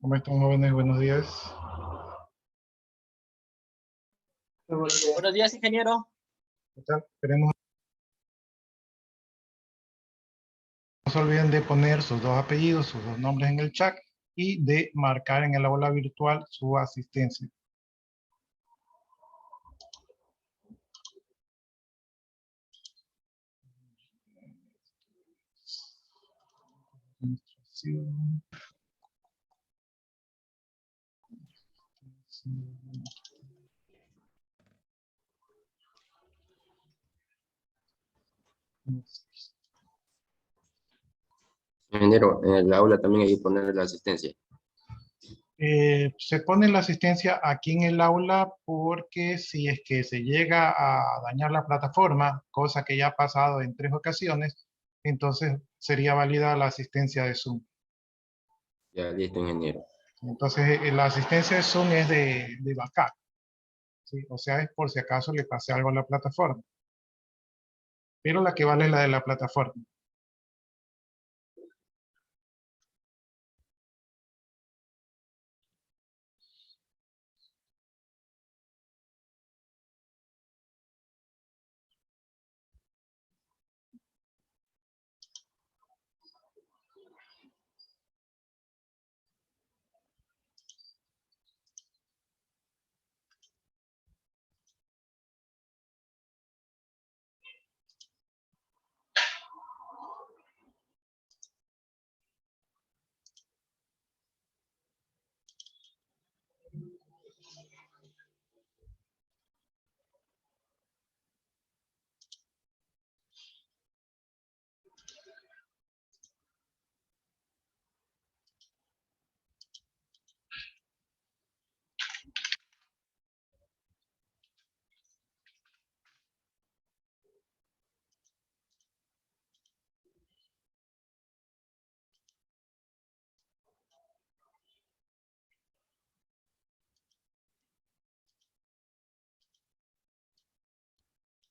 ¿Cómo están, jóvenes? Buenos días. Buenos días, ingeniero. ¿Qué tal? Esperemos no se olviden de poner sus dos apellidos, sus dos nombres en el chat y de marcar en el aula virtual su asistencia. Administración. Ingeniero, en el aula también hay que poner la asistencia. Se pone la asistencia aquí en el aula porque si es que se llega a dañar la plataforma, cosa que ya ha pasado en 3 ocasiones, entonces sería válida la asistencia de Zoom. Ya, listo, ingeniero. Entonces, la asistencia de Zoom es de backup, ¿sí? O sea, es por si acaso le pase algo a la plataforma. Pero la que vale es la de la plataforma.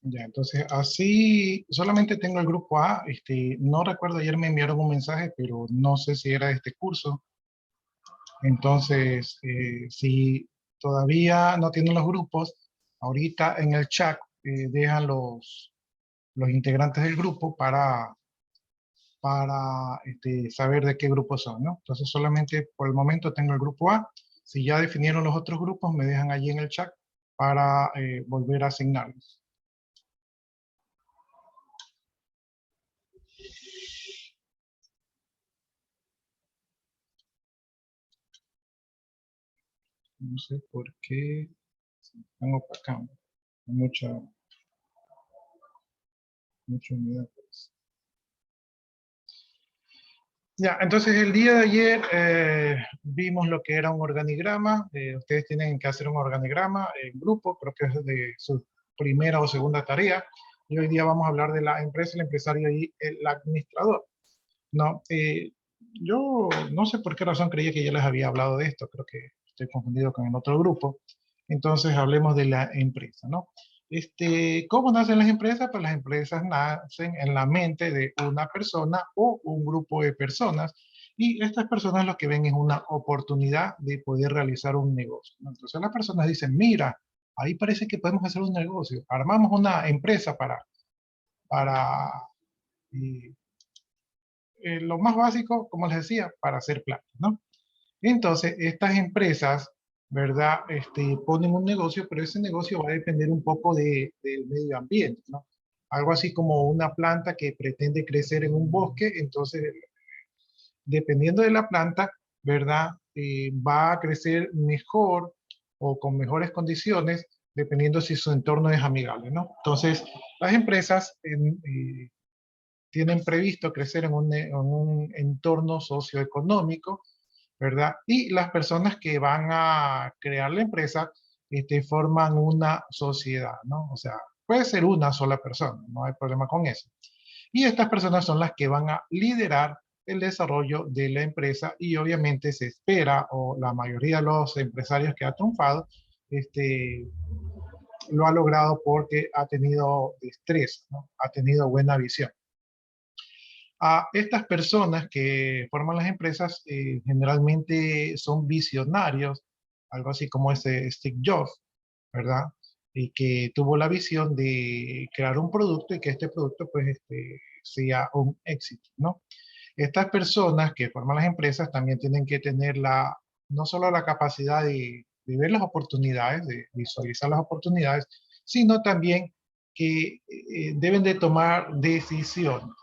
Ya, entonces así solamente tengo el grupo A. No recuerdo, ayer me enviaron un mensaje, pero no sé si era de este curso. Entonces, si todavía no tienen los grupos, ahorita en el chat dejan los integrantes del grupo para saber de qué grupo son, ¿no? Entonces solamente por el momento tengo el grupo A. Si ya definieron los otros grupos, me dejan allí en el chat para volver a asignarlos. No sé por qué tengo para acá mucha humedad. Pues. Ya, entonces el día de ayer vimos lo que era un organigrama. Ustedes tienen que hacer un organigrama en grupo, creo que es de su primera o segunda tarea. Y hoy día vamos a hablar de la empresa, el empresario y el administrador. No, yo no sé por qué razón creía que ya les había hablado de esto, creo que estoy confundido con el otro grupo. Entonces hablemos de la empresa, ¿no? ¿Cómo nacen las empresas? Pues las empresas nacen en la mente de una persona o un grupo de personas y estas personas lo que ven es una oportunidad de poder realizar un negocio, ¿no? Entonces las personas dicen, mira, ahí parece que podemos hacer un negocio, armamos una empresa para eh, lo más básico, como les decía, para hacer plata, ¿no? Entonces, estas empresas, ¿verdad? Ponen un negocio, pero ese negocio va a depender un poco del medio ambiente, ¿no? Algo así como una planta que pretende crecer en un bosque, entonces, dependiendo de la planta, ¿verdad? Va a crecer mejor o con mejores condiciones, dependiendo si su entorno es amigable, ¿no? Entonces, las empresas tienen previsto crecer en un entorno socioeconómico, ¿verdad? Y las personas que van a crear la empresa forman una sociedad, ¿no? O sea, puede ser una sola persona, no hay problema con eso. Y estas personas son las que van a liderar el desarrollo de la empresa y obviamente se espera, o la mayoría de los empresarios que ha triunfado, lo ha logrado porque ha tenido destreza, ¿no? Ha tenido buena visión. A estas personas que forman las empresas generalmente son visionarios, algo así como ese Steve Jobs, ¿verdad? Y que tuvo la visión de crear un producto y que este producto pues sea un éxito, ¿no? Estas personas que forman las empresas también tienen que tener no solo la capacidad de ver las oportunidades, de visualizar las oportunidades, sino también que deben de tomar decisiones,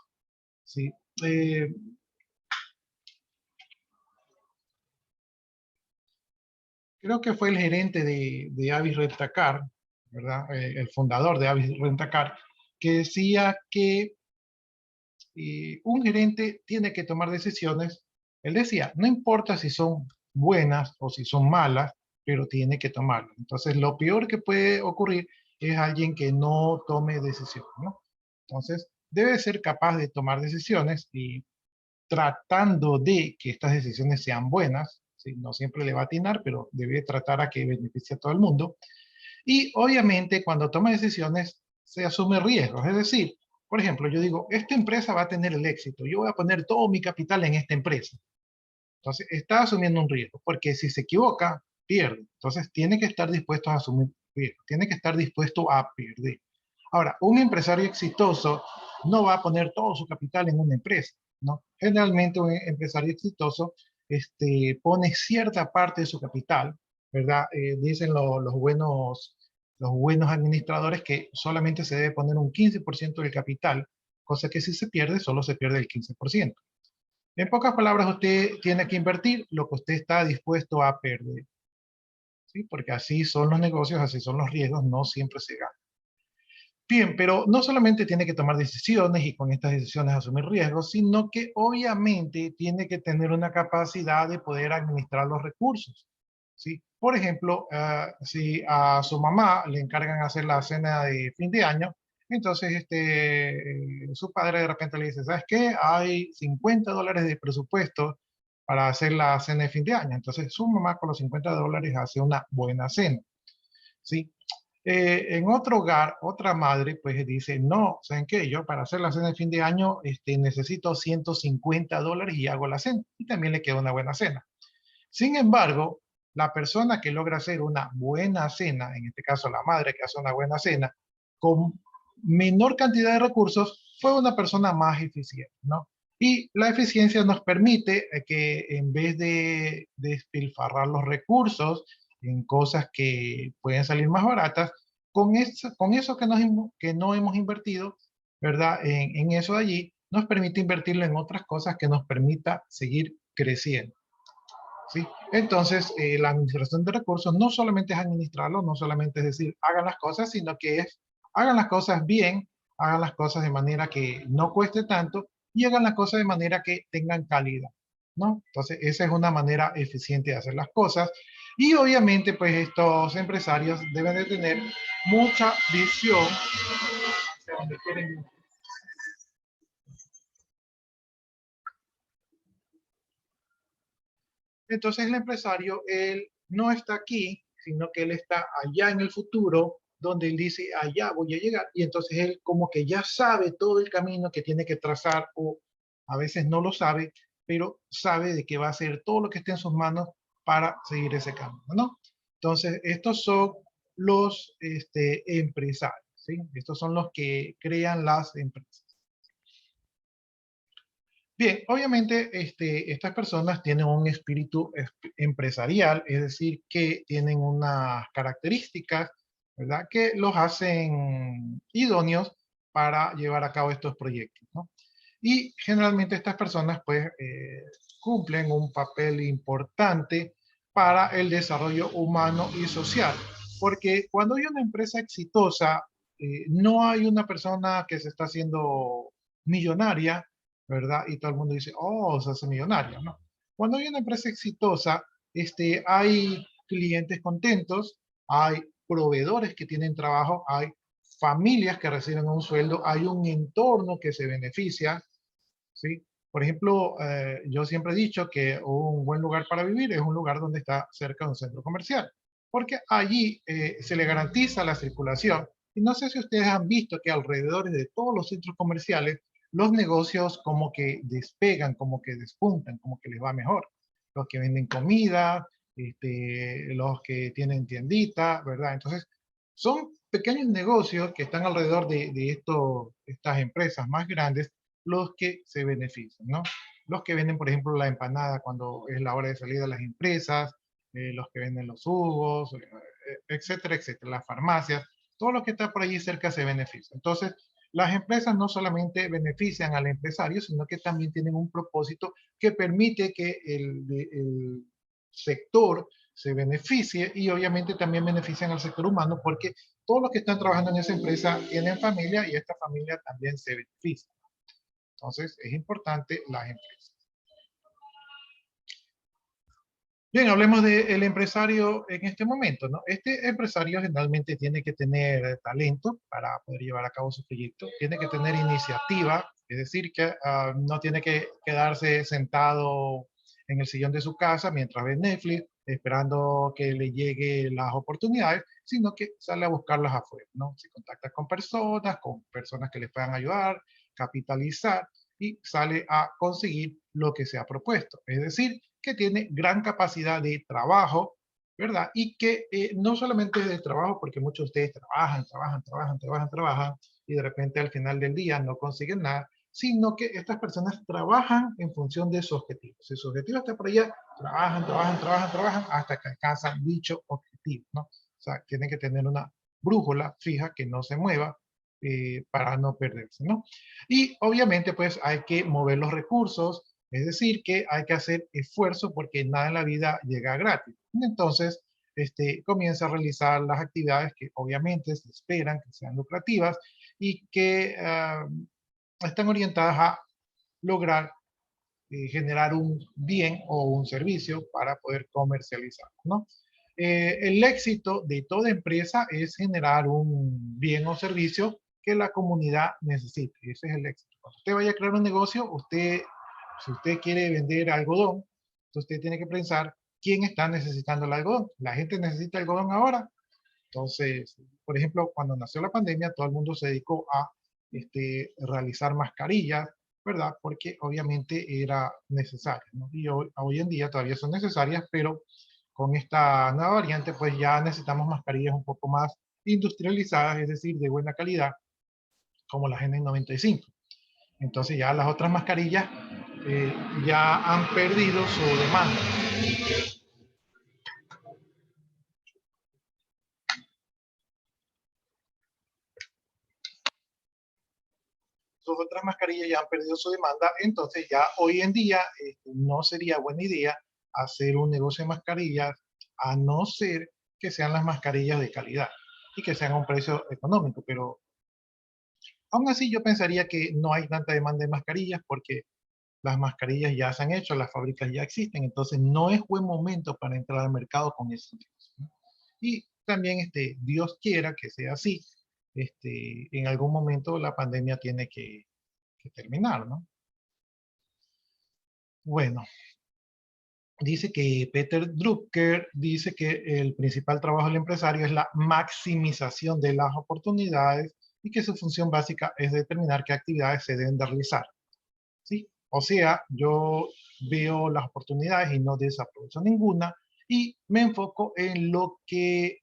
¿sí? Eh, Creo que fue el gerente de Avis Rentacar, ¿verdad? El fundador de Avis Rentacar, que decía que un gerente tiene que tomar decisiones. Él decía, no importa si son buenas o si son malas, pero tiene que tomarlas. Entonces, lo peor que puede ocurrir es alguien que no tome decisiones, ¿no? Entonces, debe ser capaz de tomar decisiones y tratando de que estas decisiones sean buenas, ¿sí? No siempre le va a atinar, pero debe tratar a que beneficie a todo el mundo. Y obviamente cuando toma decisiones se asume riesgos, es decir, por ejemplo, yo digo, esta empresa va a tener el éxito, yo voy a poner todo mi capital en esta empresa. Entonces está asumiendo un riesgo, porque si se equivoca, pierde. Entonces tiene que estar dispuesto a asumir riesgos, tiene que estar dispuesto a perder. Ahora, un empresario exitoso no va a poner todo su capital en una empresa, ¿no? Generalmente un empresario exitoso pone cierta parte de su capital, ¿verdad? Dicen los buenos administradores que solamente se debe poner un 15% del capital, cosa que si se pierde, solo se pierde el 15%. En pocas palabras, usted tiene que invertir lo que usted está dispuesto a perder, ¿sí? Porque así son los negocios, así son los riesgos, no siempre se gana. Bien, pero no solamente tiene que tomar decisiones y con estas decisiones asumir riesgos, sino que obviamente tiene que tener una capacidad de poder administrar los recursos, ¿sí? Por ejemplo, si a su mamá le encargan hacer la cena de fin de año, entonces su padre de repente le dice, ¿sabes qué? Hay $50 de presupuesto para hacer la cena de fin de año. Entonces su mamá con los $50 hace una buena cena, ¿sí? En otro hogar, otra madre, pues dice, no, ¿saben qué? Yo para hacer la cena de fin de año necesito $150 y hago la cena. Y también le queda una buena cena. Sin embargo, la persona que logra hacer una buena cena, en este caso la madre que hace una buena cena, con menor cantidad de recursos, fue una persona más eficiente, ¿no? Y la eficiencia nos permite que en vez de despilfarrar los recursos en cosas que pueden salir más baratas, con eso que no hemos invertido, ¿verdad? En eso de allí, nos permite invertirlo en otras cosas que nos permita seguir creciendo. ¿Sí? Entonces, la administración de recursos no solamente es administrarlo, no solamente es decir, hagan las cosas, sino que es, hagan las cosas bien, hagan las cosas de manera que no cueste tanto y hagan las cosas de manera que tengan calidad, ¿no? Entonces, esa es una manera eficiente de hacer las cosas. Y obviamente, pues estos empresarios deben de tener mucha visión hacia donde quieren. Entonces el empresario, él no está aquí, sino que él está allá en el futuro, donde él dice, allá voy a llegar. Y entonces él como que ya sabe todo el camino que tiene que trazar, o a veces no lo sabe, pero sabe de que va a hacer todo lo que esté en sus manos para seguir ese camino, ¿no? Entonces, estos son los empresarios, ¿sí? Estos son los que crean las empresas. Bien, obviamente estas personas tienen un espíritu empresarial, es decir, que tienen unas características, ¿verdad? Que los hacen idóneos para llevar a cabo estos proyectos, ¿no? Y generalmente estas personas pues cumplen un papel importante para el desarrollo humano y social, porque cuando hay una empresa exitosa, no hay una persona que se está haciendo millonaria, ¿verdad? Y todo el mundo dice, oh, se hace millonario, ¿no? Cuando hay una empresa exitosa, hay clientes contentos, hay proveedores que tienen trabajo, hay familias que reciben un sueldo, hay un entorno que se beneficia, ¿sí? Por ejemplo, yo siempre he dicho que un buen lugar para vivir es un lugar donde está cerca de un centro comercial, porque allí se le garantiza la circulación. Y no sé si ustedes han visto que alrededor de todos los centros comerciales los negocios como que despegan, como que despuntan, como que les va mejor. Los que venden comida, los que tienen tiendita, ¿verdad? Entonces, son pequeños negocios que están alrededor de estas empresas más grandes los que se benefician, ¿no? Los que venden, por ejemplo, la empanada cuando es la hora de salida de las empresas, los que venden los jugos, etcétera, etcétera, las farmacias, todo lo que está por allí cerca se beneficia. Entonces, las empresas no solamente benefician al empresario, sino que también tienen un propósito que permite que el sector se beneficie y obviamente también benefician al sector humano porque todos los que están trabajando en esa empresa tienen familia y esta familia también se beneficia. Entonces, es importante las empresas. Bien, hablemos del empresario en este momento, ¿no? Este empresario generalmente tiene que tener talento para poder llevar a cabo su proyecto, tiene que tener iniciativa, es decir, que no tiene que quedarse sentado en el sillón de su casa mientras ve Netflix, esperando que le lleguen las oportunidades, sino que sale a buscarlas afuera, ¿no? Se contacta con personas que le puedan ayudar, capitalizar y sale a conseguir lo que se ha propuesto. Es decir, que tiene gran capacidad de trabajo, ¿verdad? Y que no solamente es de trabajo, porque muchos de ustedes trabajan, y de repente al final del día no consiguen nada, sino que estas personas trabajan en función de su objetivo. Si su objetivo está por allá, trabajan hasta que alcanzan dicho objetivo, ¿no? O sea, tienen que tener una brújula fija que no se mueva para no perderse, ¿no? Y obviamente pues hay que mover los recursos, es decir, que hay que hacer esfuerzo porque nada en la vida llega gratis. Entonces, comienza a realizar las actividades que obviamente se esperan que sean lucrativas y que están orientadas a lograr generar un bien o un servicio para poder comercializar, ¿no? El éxito de toda empresa es generar un bien o servicio que la comunidad necesite. Ese es el éxito. Cuando usted vaya a crear un negocio, si usted quiere vender algodón, usted tiene que pensar quién está necesitando el algodón. La gente necesita algodón ahora. Entonces, por ejemplo, cuando nació la pandemia, todo el mundo se dedicó a realizar mascarillas, ¿verdad? Porque obviamente era necesario, ¿no? Y hoy en día todavía son necesarias, pero con esta nueva variante, pues ya necesitamos mascarillas un poco más industrializadas, es decir, de buena calidad, como las N95. Entonces ya las otras mascarillas ya han perdido su demanda. Sus otras mascarillas ya han perdido su demanda, entonces ya hoy en día no sería buena idea hacer un negocio de mascarillas a no ser que sean las mascarillas de calidad y que sean a un precio económico, pero aún así yo pensaría que no hay tanta demanda de mascarillas porque las mascarillas ya se han hecho, las fábricas ya existen, entonces no es buen momento para entrar al mercado con eso. ¿No? Y también Dios quiera que sea así, en algún momento la pandemia tiene que terminar, ¿no? Bueno, dice que Peter Drucker dice que el principal trabajo del empresario es la maximización de las oportunidades y que su función básica es determinar qué actividades se deben de realizar. ¿Sí? O sea, yo veo las oportunidades y no desaprovecho ninguna y me enfoco en lo que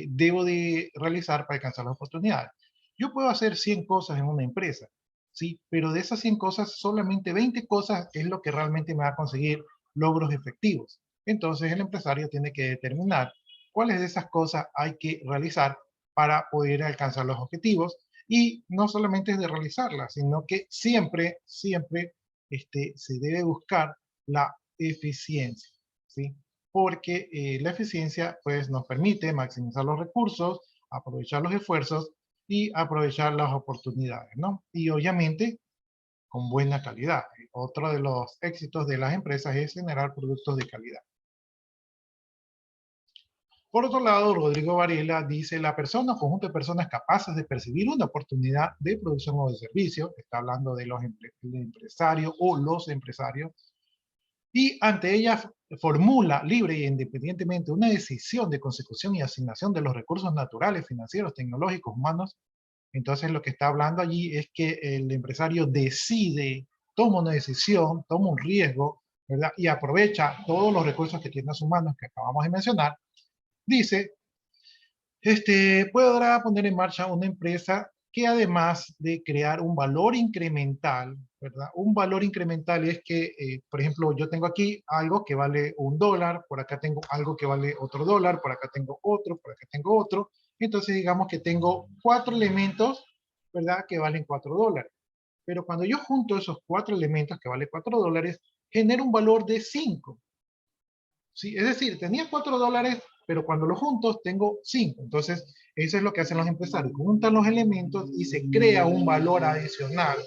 debo de realizar para alcanzar las oportunidades. Yo puedo hacer 100 cosas en una empresa, ¿sí? Pero de esas 100 cosas, solamente 20 cosas es lo que realmente me va a conseguir logros efectivos. Entonces el empresario tiene que determinar cuáles de esas cosas hay que realizar para poder alcanzar los objetivos y no solamente es de realizarlas, sino que siempre se debe buscar la eficiencia, ¿sí? Porque la eficiencia pues nos permite maximizar los recursos, aprovechar los esfuerzos y aprovechar las oportunidades, ¿no? Y obviamente con buena calidad. Otro de los éxitos de las empresas es generar productos de calidad. Por otro lado, Rodrigo Varela dice, la persona o conjunto de personas capaces de percibir una oportunidad de producción o de servicio, está hablando de los empresarios o los empresarios, y ante ella formula libre e independientemente una decisión de consecución y asignación de los recursos naturales, financieros, tecnológicos, humanos, Entonces lo que está hablando allí es que el empresario decide, toma una decisión, toma un riesgo, ¿verdad? Y aprovecha todos los recursos que tiene a sus manos, que acabamos de mencionar. Dice, podrá poner en marcha una empresa que además de crear un valor incremental, ¿verdad? Un valor incremental es que, por ejemplo, yo tengo aquí algo que vale $1, por acá tengo algo que vale otro dólar, por acá tengo otro, por acá tengo otro. Entonces digamos que tengo 4 elementos, ¿verdad? Que valen $4. Pero cuando yo junto esos 4 elementos que valen $4, genero un valor de 5. ¿Sí? Es decir, tenía $4, pero cuando los juntos tengo 5. Entonces, eso es lo que hacen los empresarios. Juntan los elementos y se crea un valor adicional,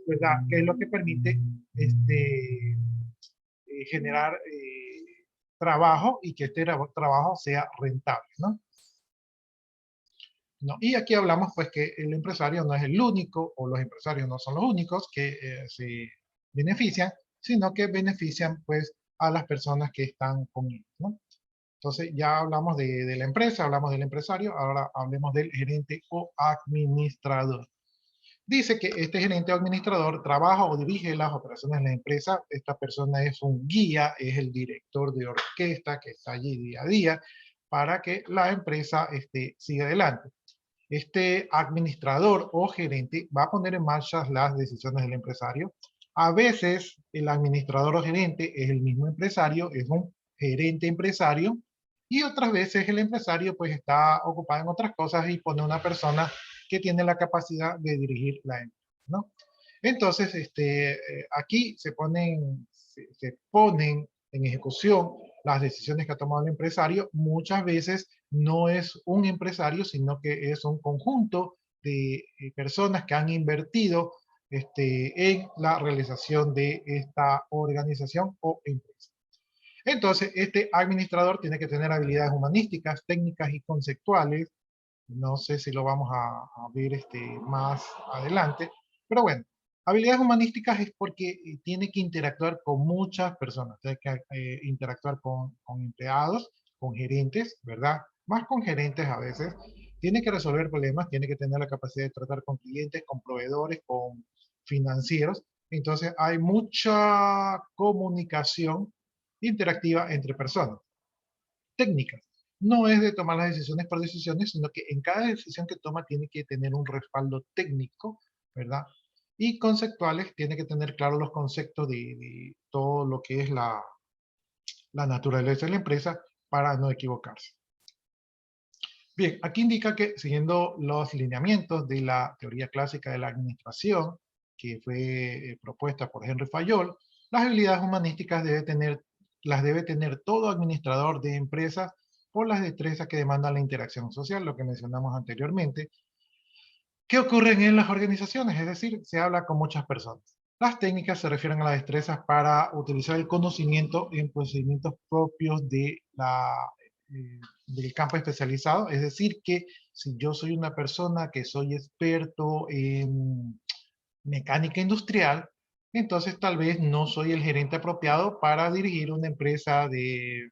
¿verdad? Que es lo que permite generar trabajo y que este trabajo sea rentable, ¿no? ¿No? Y aquí hablamos pues que el empresario no es el único, o los empresarios no son los únicos que se benefician, sino que benefician pues a las personas que están con ellos, ¿no? Entonces ya hablamos de la empresa, hablamos del empresario, ahora hablemos del gerente o administrador. Dice que este gerente o administrador trabaja o dirige las operaciones de la empresa. Esta persona es un guía, es el director de orquesta que está allí día a día para que la empresa siga adelante. Este administrador o gerente va a poner en marcha las decisiones del empresario. A veces el administrador o gerente es el mismo empresario, es un gerente empresario, y otras veces el empresario pues está ocupado en otras cosas y pone una persona que tiene la capacidad de dirigir la empresa, ¿no? Entonces, aquí se ponen en ejecución las decisiones que ha tomado el empresario. Muchas veces no es un empresario, sino que es un conjunto de personas que han invertido en la realización de esta organización o empresa. Entonces, este administrador tiene que tener habilidades humanísticas, técnicas y conceptuales. No sé si lo vamos a ver más adelante, pero bueno, habilidades humanísticas es porque tiene que interactuar con muchas personas, tiene que interactuar con empleados, con gerentes, ¿verdad? Más con gerentes a veces. Tiene que resolver problemas, tiene que tener la capacidad de tratar con clientes, con proveedores, con financieros. Entonces hay mucha comunicación interactiva entre personas. Técnicas. No es de tomar las decisiones por decisiones, sino que en cada decisión que toma tiene que tener un respaldo técnico, ¿verdad? Y conceptuales, tiene que tener claro los conceptos de todo lo que es la naturaleza de la empresa para no equivocarse. Bien, aquí indica que siguiendo los lineamientos de la teoría clásica de la administración, que fue propuesta por Henry Fayol, las habilidades humanísticas las debe tener todo administrador de empresas por las destrezas que demandan la interacción social, lo que mencionamos anteriormente. ¿Qué ocurre en las organizaciones? Es decir, se habla con muchas personas. Las técnicas se refieren a las destrezas para utilizar el conocimiento en procedimientos propios del campo especializado. Es decir, que si yo soy una persona que soy experto en mecánica industrial, entonces tal vez no soy el gerente apropiado para dirigir una empresa de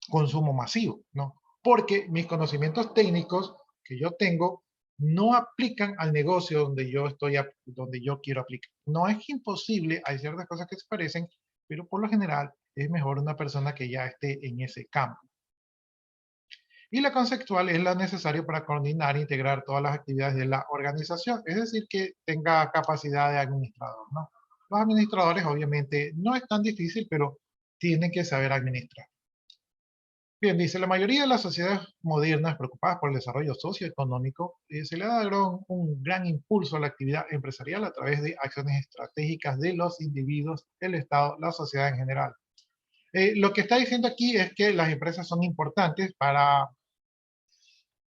consumo masivo, ¿no? Porque mis conocimientos técnicos que yo tengo no aplican al negocio donde yo quiero aplicar. No es imposible, hay ciertas cosas que se parecen, pero por lo general es mejor una persona que ya esté en ese campo. Y la conceptual es la necesaria para coordinar e integrar todas las actividades de la organización, es decir, que tenga capacidad de administrador, ¿no? Los administradores obviamente no es tan difícil, pero tienen que saber administrar. Bien, dice, la mayoría de las sociedades modernas preocupadas por el desarrollo socioeconómico se le ha dado un gran impulso a la actividad empresarial a través de acciones estratégicas de los individuos, el Estado, la sociedad en general. Lo que está diciendo aquí es que las empresas son importantes para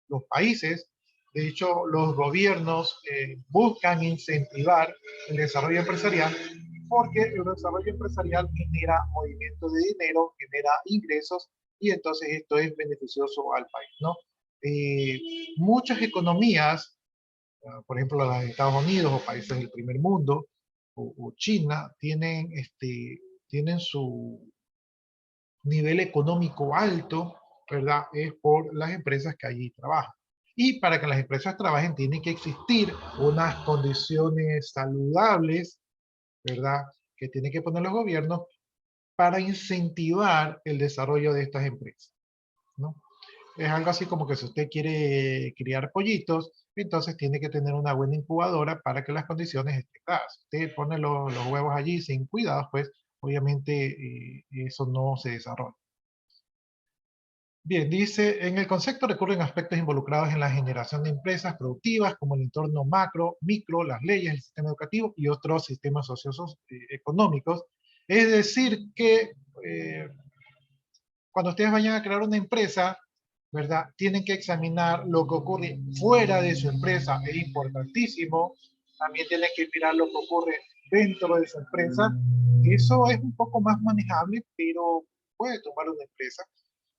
los países. De hecho, los gobiernos buscan incentivar el desarrollo empresarial porque el desarrollo empresarial genera movimiento de dinero, genera ingresos y entonces esto es beneficioso al país, ¿no? Muchas economías, por ejemplo las de Estados Unidos o países del primer mundo o China, tienen su nivel económico alto, ¿verdad? Es por las empresas que allí trabajan. Y para que las empresas trabajen, tienen que existir unas condiciones saludables, ¿verdad? Que tienen que poner los gobiernos para incentivar el desarrollo de estas empresas, ¿no? Es algo así como que si usted quiere criar pollitos, entonces tiene que tener una buena incubadora para que las condiciones estén dadas. Si usted pone los huevos allí sin cuidados, pues obviamente eso no se desarrolla. Bien, dice, en el concepto recurren aspectos involucrados en la generación de empresas productivas, como el entorno macro, micro, las leyes, el sistema educativo y otros sistemas socioeconómicos. Es decir, que cuando ustedes vayan a crear una empresa, ¿verdad? Tienen que examinar lo que ocurre fuera de su empresa, es importantísimo. También tienen que mirar lo que ocurre dentro de su empresa. Eso es un poco más manejable, pero puede tomar una empresa.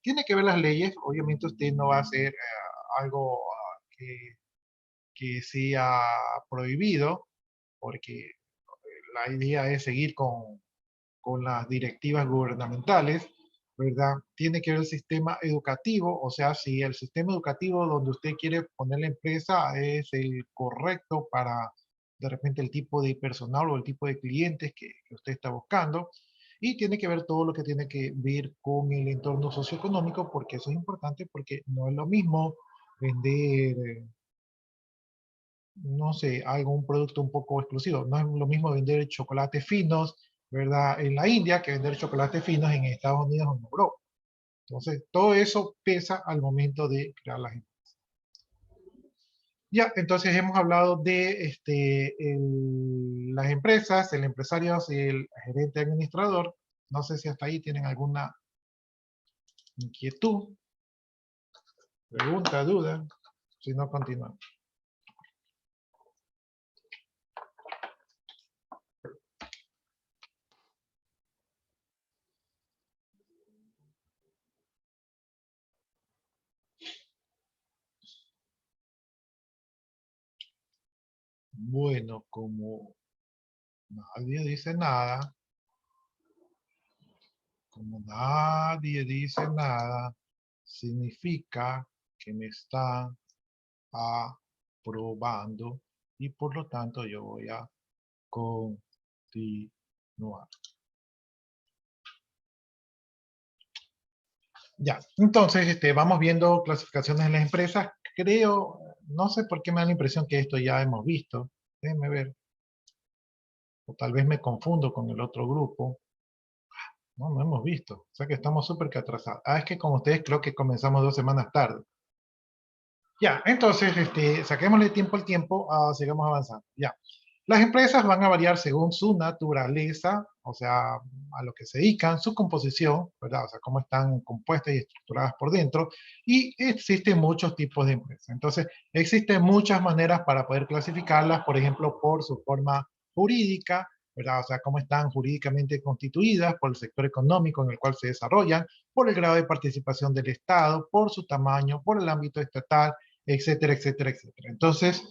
Tiene que ver las leyes, obviamente usted no va a hacer algo que sea prohibido, porque la idea es seguir con las directivas gubernamentales, ¿verdad? Tiene que ver el sistema educativo, o sea, si el sistema educativo donde usted quiere poner la empresa es el correcto para de repente el tipo de personal o el tipo de clientes que usted está buscando. Y tiene que ver todo lo que tiene que ver con el entorno socioeconómico, porque eso es importante, porque no es lo mismo vender, no sé, algún producto un poco exclusivo. No es lo mismo vender chocolates finos, ¿verdad? En la India que vender chocolates finos en Estados Unidos o en Europa. Entonces, todo eso pesa al momento de crear la gente. Ya, entonces hemos hablado de las empresas, el empresario y el gerente administrador. No sé si hasta ahí tienen alguna inquietud, pregunta, duda. Si no, continuamos. Bueno, como nadie dice nada, como nadie dice nada, significa que me están aprobando y por lo tanto yo voy a continuar. Ya, entonces vamos viendo clasificaciones en las empresas. Creo, no sé por qué me da la impresión que esto ya hemos visto. Déjenme ver. O tal vez me confundo con el otro grupo. No, no hemos visto. O sea que estamos súper que atrasados. Ah, es que como ustedes creo que comenzamos 2 semanas tarde. Ya, entonces, saquémosle tiempo al tiempo, sigamos avanzando. Ya. Las empresas van a variar según su naturaleza, o sea, a lo que se dedican, su composición, ¿verdad? O sea, cómo están compuestas y estructuradas por dentro. Y existen muchos tipos de empresas. Entonces, existen muchas maneras para poder clasificarlas, por ejemplo, por su forma jurídica, ¿verdad? O sea, cómo están jurídicamente constituidas, por el sector económico en el cual se desarrollan, por el grado de participación del Estado, por su tamaño, por el ámbito estatal, etcétera, etcétera, etcétera. Entonces,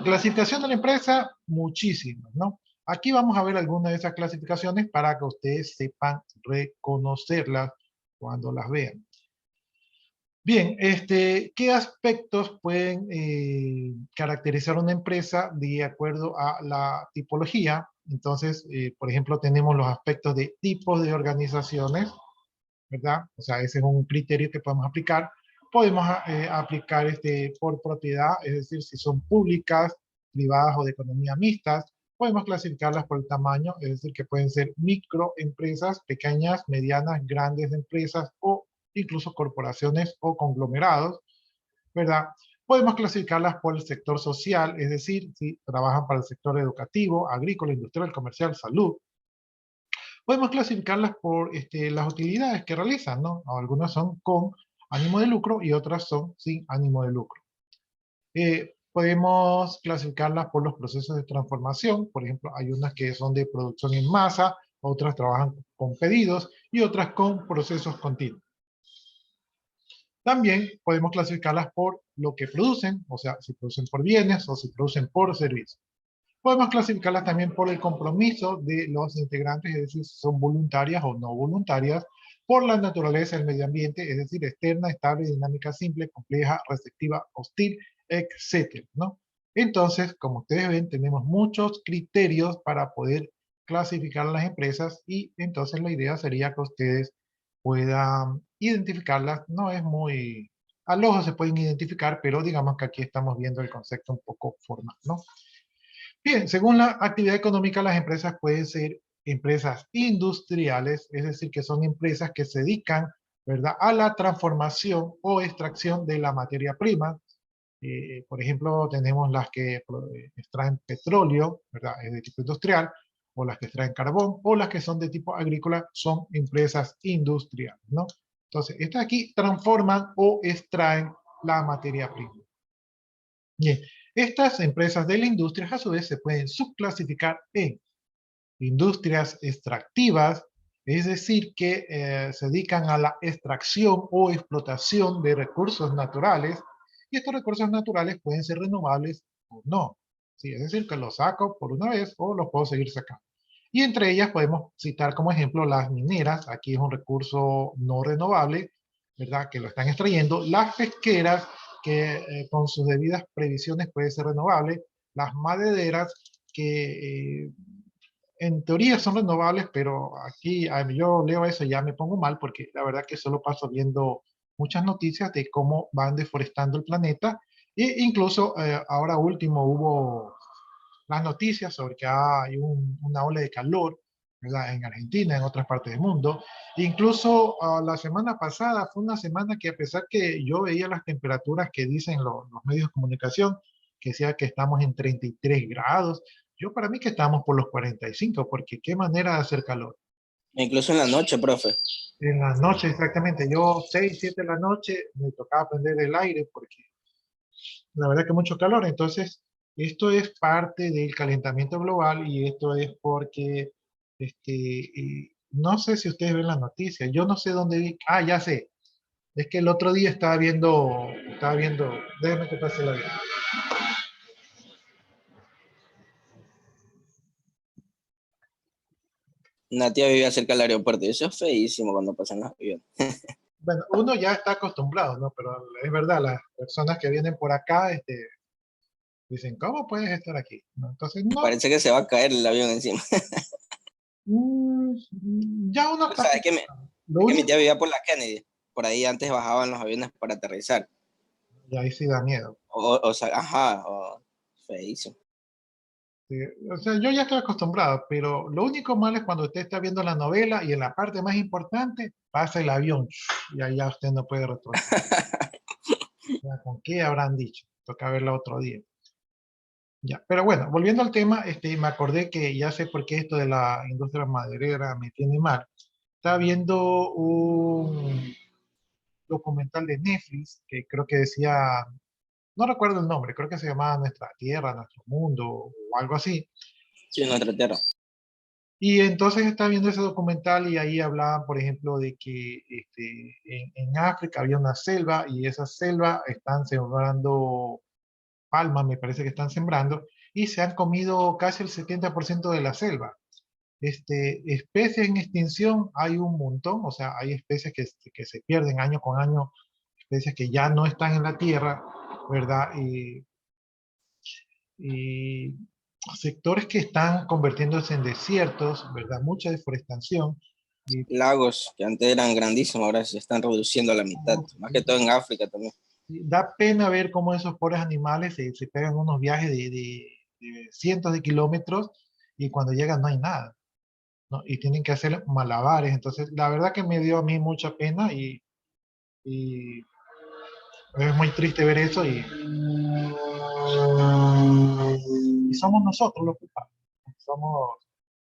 clasificación de la empresa, muchísimas, ¿no? Aquí vamos a ver algunas de esas clasificaciones para que ustedes sepan reconocerlas cuando las vean. Bien, ¿qué aspectos pueden caracterizar una empresa de acuerdo a la tipología? Entonces, por ejemplo, tenemos los aspectos de tipos de organizaciones, ¿verdad? O sea, ese es un criterio que podemos aplicar. Podemos aplicar por propiedad, es decir, si son públicas, privadas o de economía mixtas. Podemos clasificarlas por el tamaño, es decir, que pueden ser microempresas, pequeñas, medianas, grandes empresas o incluso corporaciones o conglomerados, ¿verdad? Podemos clasificarlas por el sector social, es decir, si trabajan para el sector educativo, agrícola, industrial, comercial, salud. Podemos clasificarlas por las utilidades que realizan, ¿no? Algunas son con ánimo de lucro y otras son sin ánimo de lucro. Podemos clasificarlas por los procesos de transformación. Por ejemplo, hay unas que son de producción en masa, otras trabajan con pedidos y otras con procesos continuos. También podemos clasificarlas por lo que producen, o sea, si producen por bienes o si producen por servicios. Podemos clasificarlas también por el compromiso de los integrantes, es decir, si son voluntarias o no voluntarias, por la naturaleza del medio ambiente, es decir, externa, estable, dinámica, simple, compleja, receptiva, hostil, etcétera, ¿no? Entonces, como ustedes ven, tenemos muchos criterios para poder clasificar a las empresas y entonces la idea sería que ustedes puedan identificarlas. No es muy... Al ojo se pueden identificar, pero digamos que aquí estamos viendo el concepto un poco formal, ¿no? Bien, según la actividad económica, las empresas pueden ser empresas industriales, es decir, que son empresas que se dedican, ¿verdad?, a la transformación o extracción de la materia prima. Por ejemplo, tenemos las que extraen petróleo, ¿verdad?, es de tipo industrial, o las que extraen carbón, o las que son de tipo agrícola, son empresas industriales, ¿no? Entonces, estas aquí transforman o extraen la materia prima. Bien, estas empresas de la industria a su vez se pueden subclasificar en industrias extractivas, es decir, que se dedican a la extracción o explotación de recursos naturales, y estos recursos naturales pueden ser renovables o no. Sí, es decir, que los saco por una vez o los puedo seguir sacando. Y entre ellas podemos citar como ejemplo las mineras, aquí es un recurso no renovable, ¿verdad? Que lo están extrayendo, las pesqueras, que con sus debidas previsiones puede ser renovable, las madereras, que en teoría son renovables, pero aquí yo leo eso y ya me pongo mal porque la verdad que solo paso viendo muchas noticias de cómo van deforestando el planeta e incluso ahora último hubo las noticias sobre que hay una ola de calor, ¿verdad?, en Argentina, en otras partes del mundo. Incluso la semana pasada fue una semana que a pesar que yo veía las temperaturas que dicen los medios de comunicación, que decía que estamos en 33 grados, yo para mí que estamos por los 45, porque qué manera de hacer calor. Incluso en la noche, profe. En la noche, exactamente, yo 6, 7 de la noche me tocaba prender el aire porque la verdad que mucho calor. Entonces, esto es parte del calentamiento global y esto es porque, no sé si ustedes ven la noticia, yo no sé dónde vi, ya sé, es que el otro día estaba viendo, déjame que pase la vida. Una tía vivía cerca del aeropuerto y eso es feísimo cuando pasan los aviones. Bueno, uno ya está acostumbrado, ¿no? Pero es verdad, las personas que vienen por acá, dicen, ¿cómo puedes estar aquí? ¿No? Entonces, no, Parece que se va a caer el avión encima. mm, ya uno O está sea, acostumbrado. Lo es que mi único, tía vivía por la Kennedy. Por ahí antes bajaban los aviones para aterrizar. y ahí sí da miedo. O sea, ajá, feísimo. Sí, o sea, yo ya estoy acostumbrado, pero lo único malo es cuando usted está viendo la novela y en la parte más importante pasa el avión y ahí ya usted no puede retroceder. O sea, ¿con qué habrán dicho? Toca verla otro día. Ya, pero bueno, volviendo al tema, me acordé que ya sé por qué esto de la industria maderera me tiene mal. Estaba viendo un documental de Netflix que creo que decía, no recuerdo el nombre, creo que se llamaba Nuestra Tierra, Nuestro Mundo o algo así. Sí, en nuestra tierra. Y entonces estaba viendo ese documental y ahí hablaban, por ejemplo, de que en África había una selva y esa selva están sembrando palmas, me parece que están sembrando, y se han comido casi el 70% de la selva. Especies en extinción hay un montón, o sea, hay especies que se pierden año con año, especies que ya no están en la Tierra, ¿verdad? Y sectores que están convirtiéndose en desiertos, ¿verdad? Mucha deforestación. Y, Lagos que antes eran grandísimos, ahora se están reduciendo a la mitad. Más que todo en África también. y da pena ver cómo esos pobres animales se pegan unos viajes de cientos de kilómetros y cuando llegan no hay nada, ¿no? Y tienen que hacer malabares. Entonces, la verdad que me dio a mí mucha pena y es muy triste ver eso y somos nosotros los culpables. Somos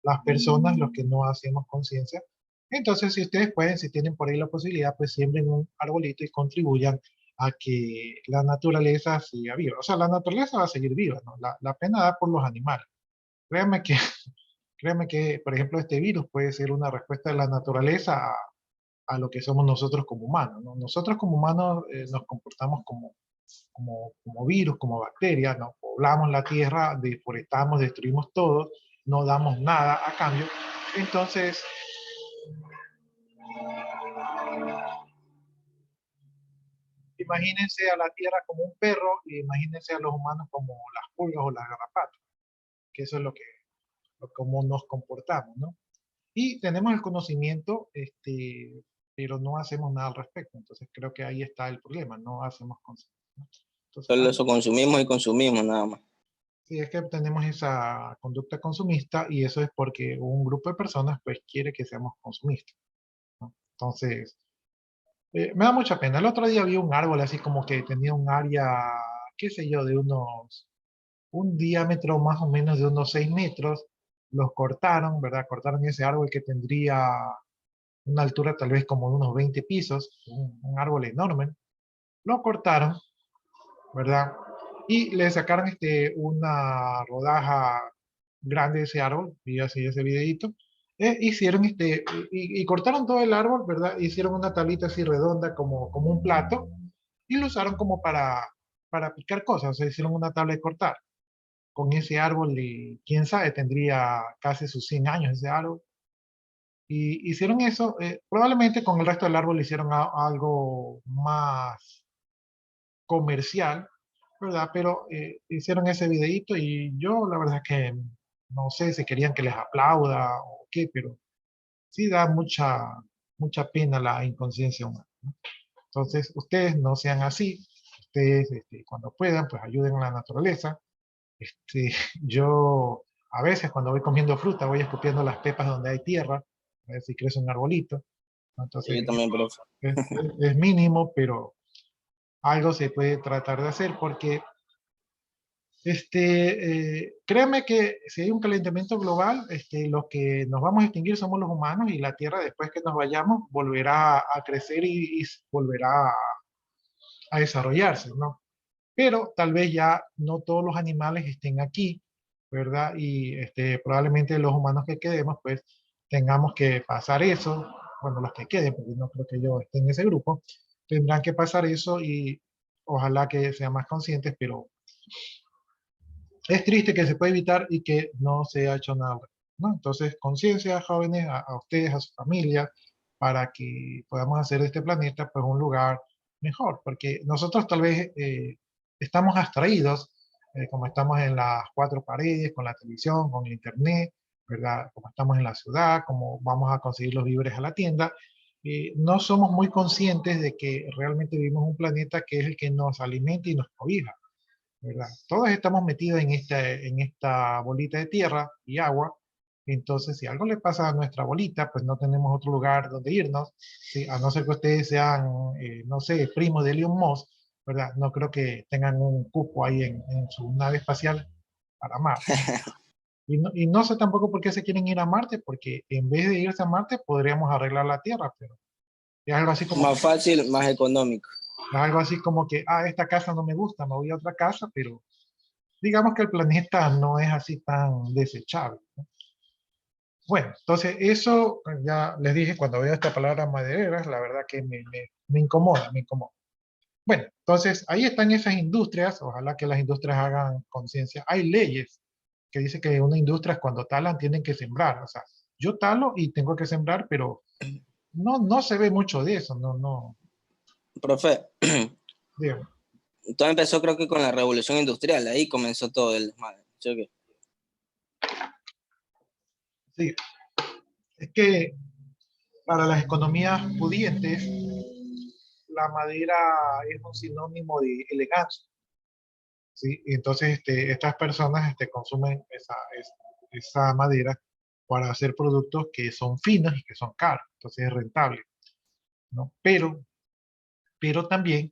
las personas los que no hacemos conciencia. Entonces, si ustedes pueden, si tienen por ahí la posibilidad, pues siembren un arbolito y contribuyan a que la naturaleza siga viva. O sea, la naturaleza va a seguir viva, ¿no? La pena da por los animales. Créanme que, créanme que, por ejemplo, este virus puede ser una respuesta de la naturaleza a lo que somos nosotros como humanos, ¿no? Nosotros como humanos nos comportamos como virus, como bacterias, ¿no? O despoblamos la tierra, deforestamos, destruimos todo, no damos nada a cambio. Entonces, imagínense a la tierra como un perro y imagínense a los humanos como las pulgas o las garrapatas, que eso es cómo nos comportamos, ¿no? Y tenemos el conocimiento, pero no hacemos nada al respecto. Entonces creo que ahí está el problema, no hacemos cosas, ¿no? Entonces, Solo eso consumimos y consumimos nada más. sí, es que tenemos esa conducta consumista y eso es porque un grupo de personas pues quiere que seamos consumistas, ¿no? Entonces, me da mucha pena. El otro día vi un árbol así como que tenía un área, qué sé yo, un diámetro más o menos de unos 6 metros. Los cortaron, ¿verdad? Cortaron ese árbol que tendría una altura tal vez como de unos 20 pisos, un árbol enorme. Lo cortaron, ¿verdad? Y le sacaron una rodaja grande de ese árbol, y así ese videito. Hicieron y cortaron todo el árbol, ¿verdad? Hicieron una tablita así redonda como un plato y lo usaron como para picar cosas, o sea, hicieron una tabla de cortar. Con ese árbol, y quién sabe, tendría casi sus 100 años ese árbol. Y hicieron eso, probablemente con el resto del árbol hicieron algo más comercial, ¿verdad? Pero hicieron ese videíto y yo la verdad que no sé si querían que les aplauda o qué, pero sí da mucha pena la inconsciencia humana, ¿no? Entonces, ustedes no sean así, ustedes cuando puedan, pues ayuden a la naturaleza. Yo a veces cuando voy comiendo fruta voy escupiendo las pepas donde hay tierra, a ver si crece un arbolito, ¿no? Sí, Entonces, yo también, profe. es mínimo, pero algo se puede tratar de hacer porque créeme que si hay un calentamiento global, los que nos vamos a extinguir somos los humanos y la Tierra después que nos vayamos volverá a crecer y volverá a desarrollarse, ¿no? Pero tal vez ya no todos los animales estén aquí, ¿verdad? Y probablemente los humanos que quedemos, pues tengamos que pasar eso, bueno, los que queden, porque no creo que yo esté en ese grupo, tendrán que pasar eso y ojalá que sean más conscientes, pero es triste que se puede evitar y que no se ha hecho nada, ¿no? Entonces, conciencia, jóvenes, a ustedes, a su familia, para que podamos hacer de este planeta pues un lugar mejor, porque nosotros tal vez estamos abstraídos, como estamos en las cuatro paredes, con la televisión, con el internet, ¿verdad? Como estamos en la ciudad, como vamos a conseguir los víveres a la tienda, no somos muy conscientes de que realmente vivimos en un planeta que es el que nos alimenta y nos cobija, ¿verdad? Todos estamos metidos en esta bolita de tierra y agua. Entonces, si algo le pasa a nuestra bolita, pues no tenemos otro lugar donde irnos, ¿sí? A no ser que ustedes sean, no sé, primos de Elon Musk, ¿verdad? No creo que tengan un cupo ahí en su nave espacial para Marte. Y no sé tampoco por qué se quieren ir a Marte, porque en vez de irse a Marte podríamos arreglar la Tierra, pero es algo así como que, Más fácil, más económico. esta casa no me gusta, me voy a otra casa, pero digamos que el planeta no es así tan desechable, ¿no? Bueno, entonces eso ya les dije, cuando veo esta palabra madereras, la verdad que me incomoda, me incomoda. Bueno, entonces ahí están esas industrias, ojalá que las industrias hagan conciencia. Hay leyes que dicen que una industria cuando talan tienen que sembrar, o sea, yo talo y tengo que sembrar, pero no se ve mucho de eso, no, Profe, digo, todo empezó creo que con la revolución industrial, ahí comenzó todo el desmadre. ¿Sí o qué? sí, es que para las economías pudientes, la madera es un sinónimo de elegancia, ¿sí? Y entonces estas personas consumen esa madera para hacer productos que son finos y que son caros, entonces es rentable, ¿no? Pero también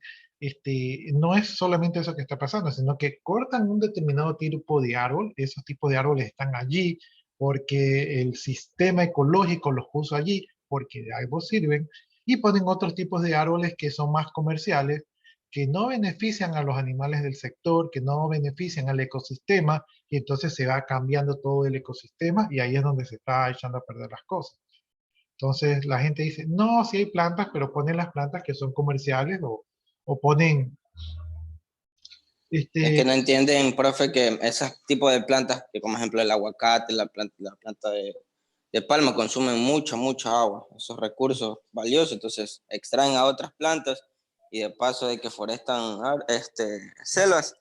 no es solamente eso que está pasando, sino que cortan un determinado tipo de árbol, esos tipos de árboles están allí porque el sistema ecológico los puso allí, porque de algo sirven, y ponen otros tipos de árboles que son más comerciales, que no benefician a los animales del sector, que no benefician al ecosistema, y entonces se va cambiando todo el ecosistema y ahí es donde se está echando a perder las cosas. Entonces la gente dice, no, sí hay plantas, pero ponen las plantas que son comerciales o ponen Es que no Este, entienden, profe, que esos tipos de plantas, que como ejemplo el aguacate, la planta de palma, consumen mucha agua, esos recursos valiosos, entonces extraen a otras plantas y de paso de que forestan selvas,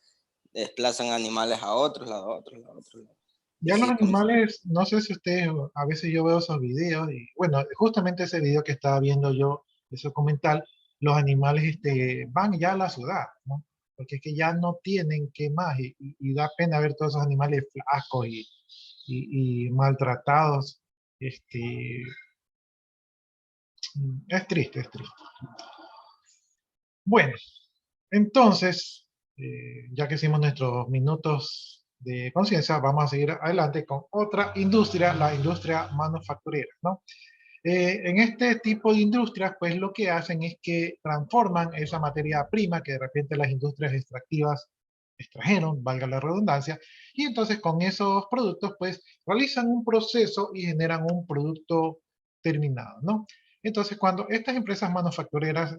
desplazan animales a otros lados, a otros lados, a otros lados. Y ya los sí, animales, no sé si ustedes, a veces yo veo esos videos y bueno, justamente ese video que estaba viendo yo, ese documental, los animales van ya a la ciudad, ¿no? Porque es que ya no tienen qué más y da pena ver todos esos animales flacos y maltratados. Este, es triste, es triste. Bueno, entonces, ya que hicimos nuestros minutos de conciencia, vamos a seguir adelante con otra industria, la industria manufacturera, ¿no? En este tipo de industrias, pues lo que hacen es que transforman esa materia prima que de repente las industrias extractivas extrajeron, valga la redundancia, y entonces con esos productos, pues realizan un proceso y generan un producto terminado, ¿no? Entonces, cuando estas empresas manufactureras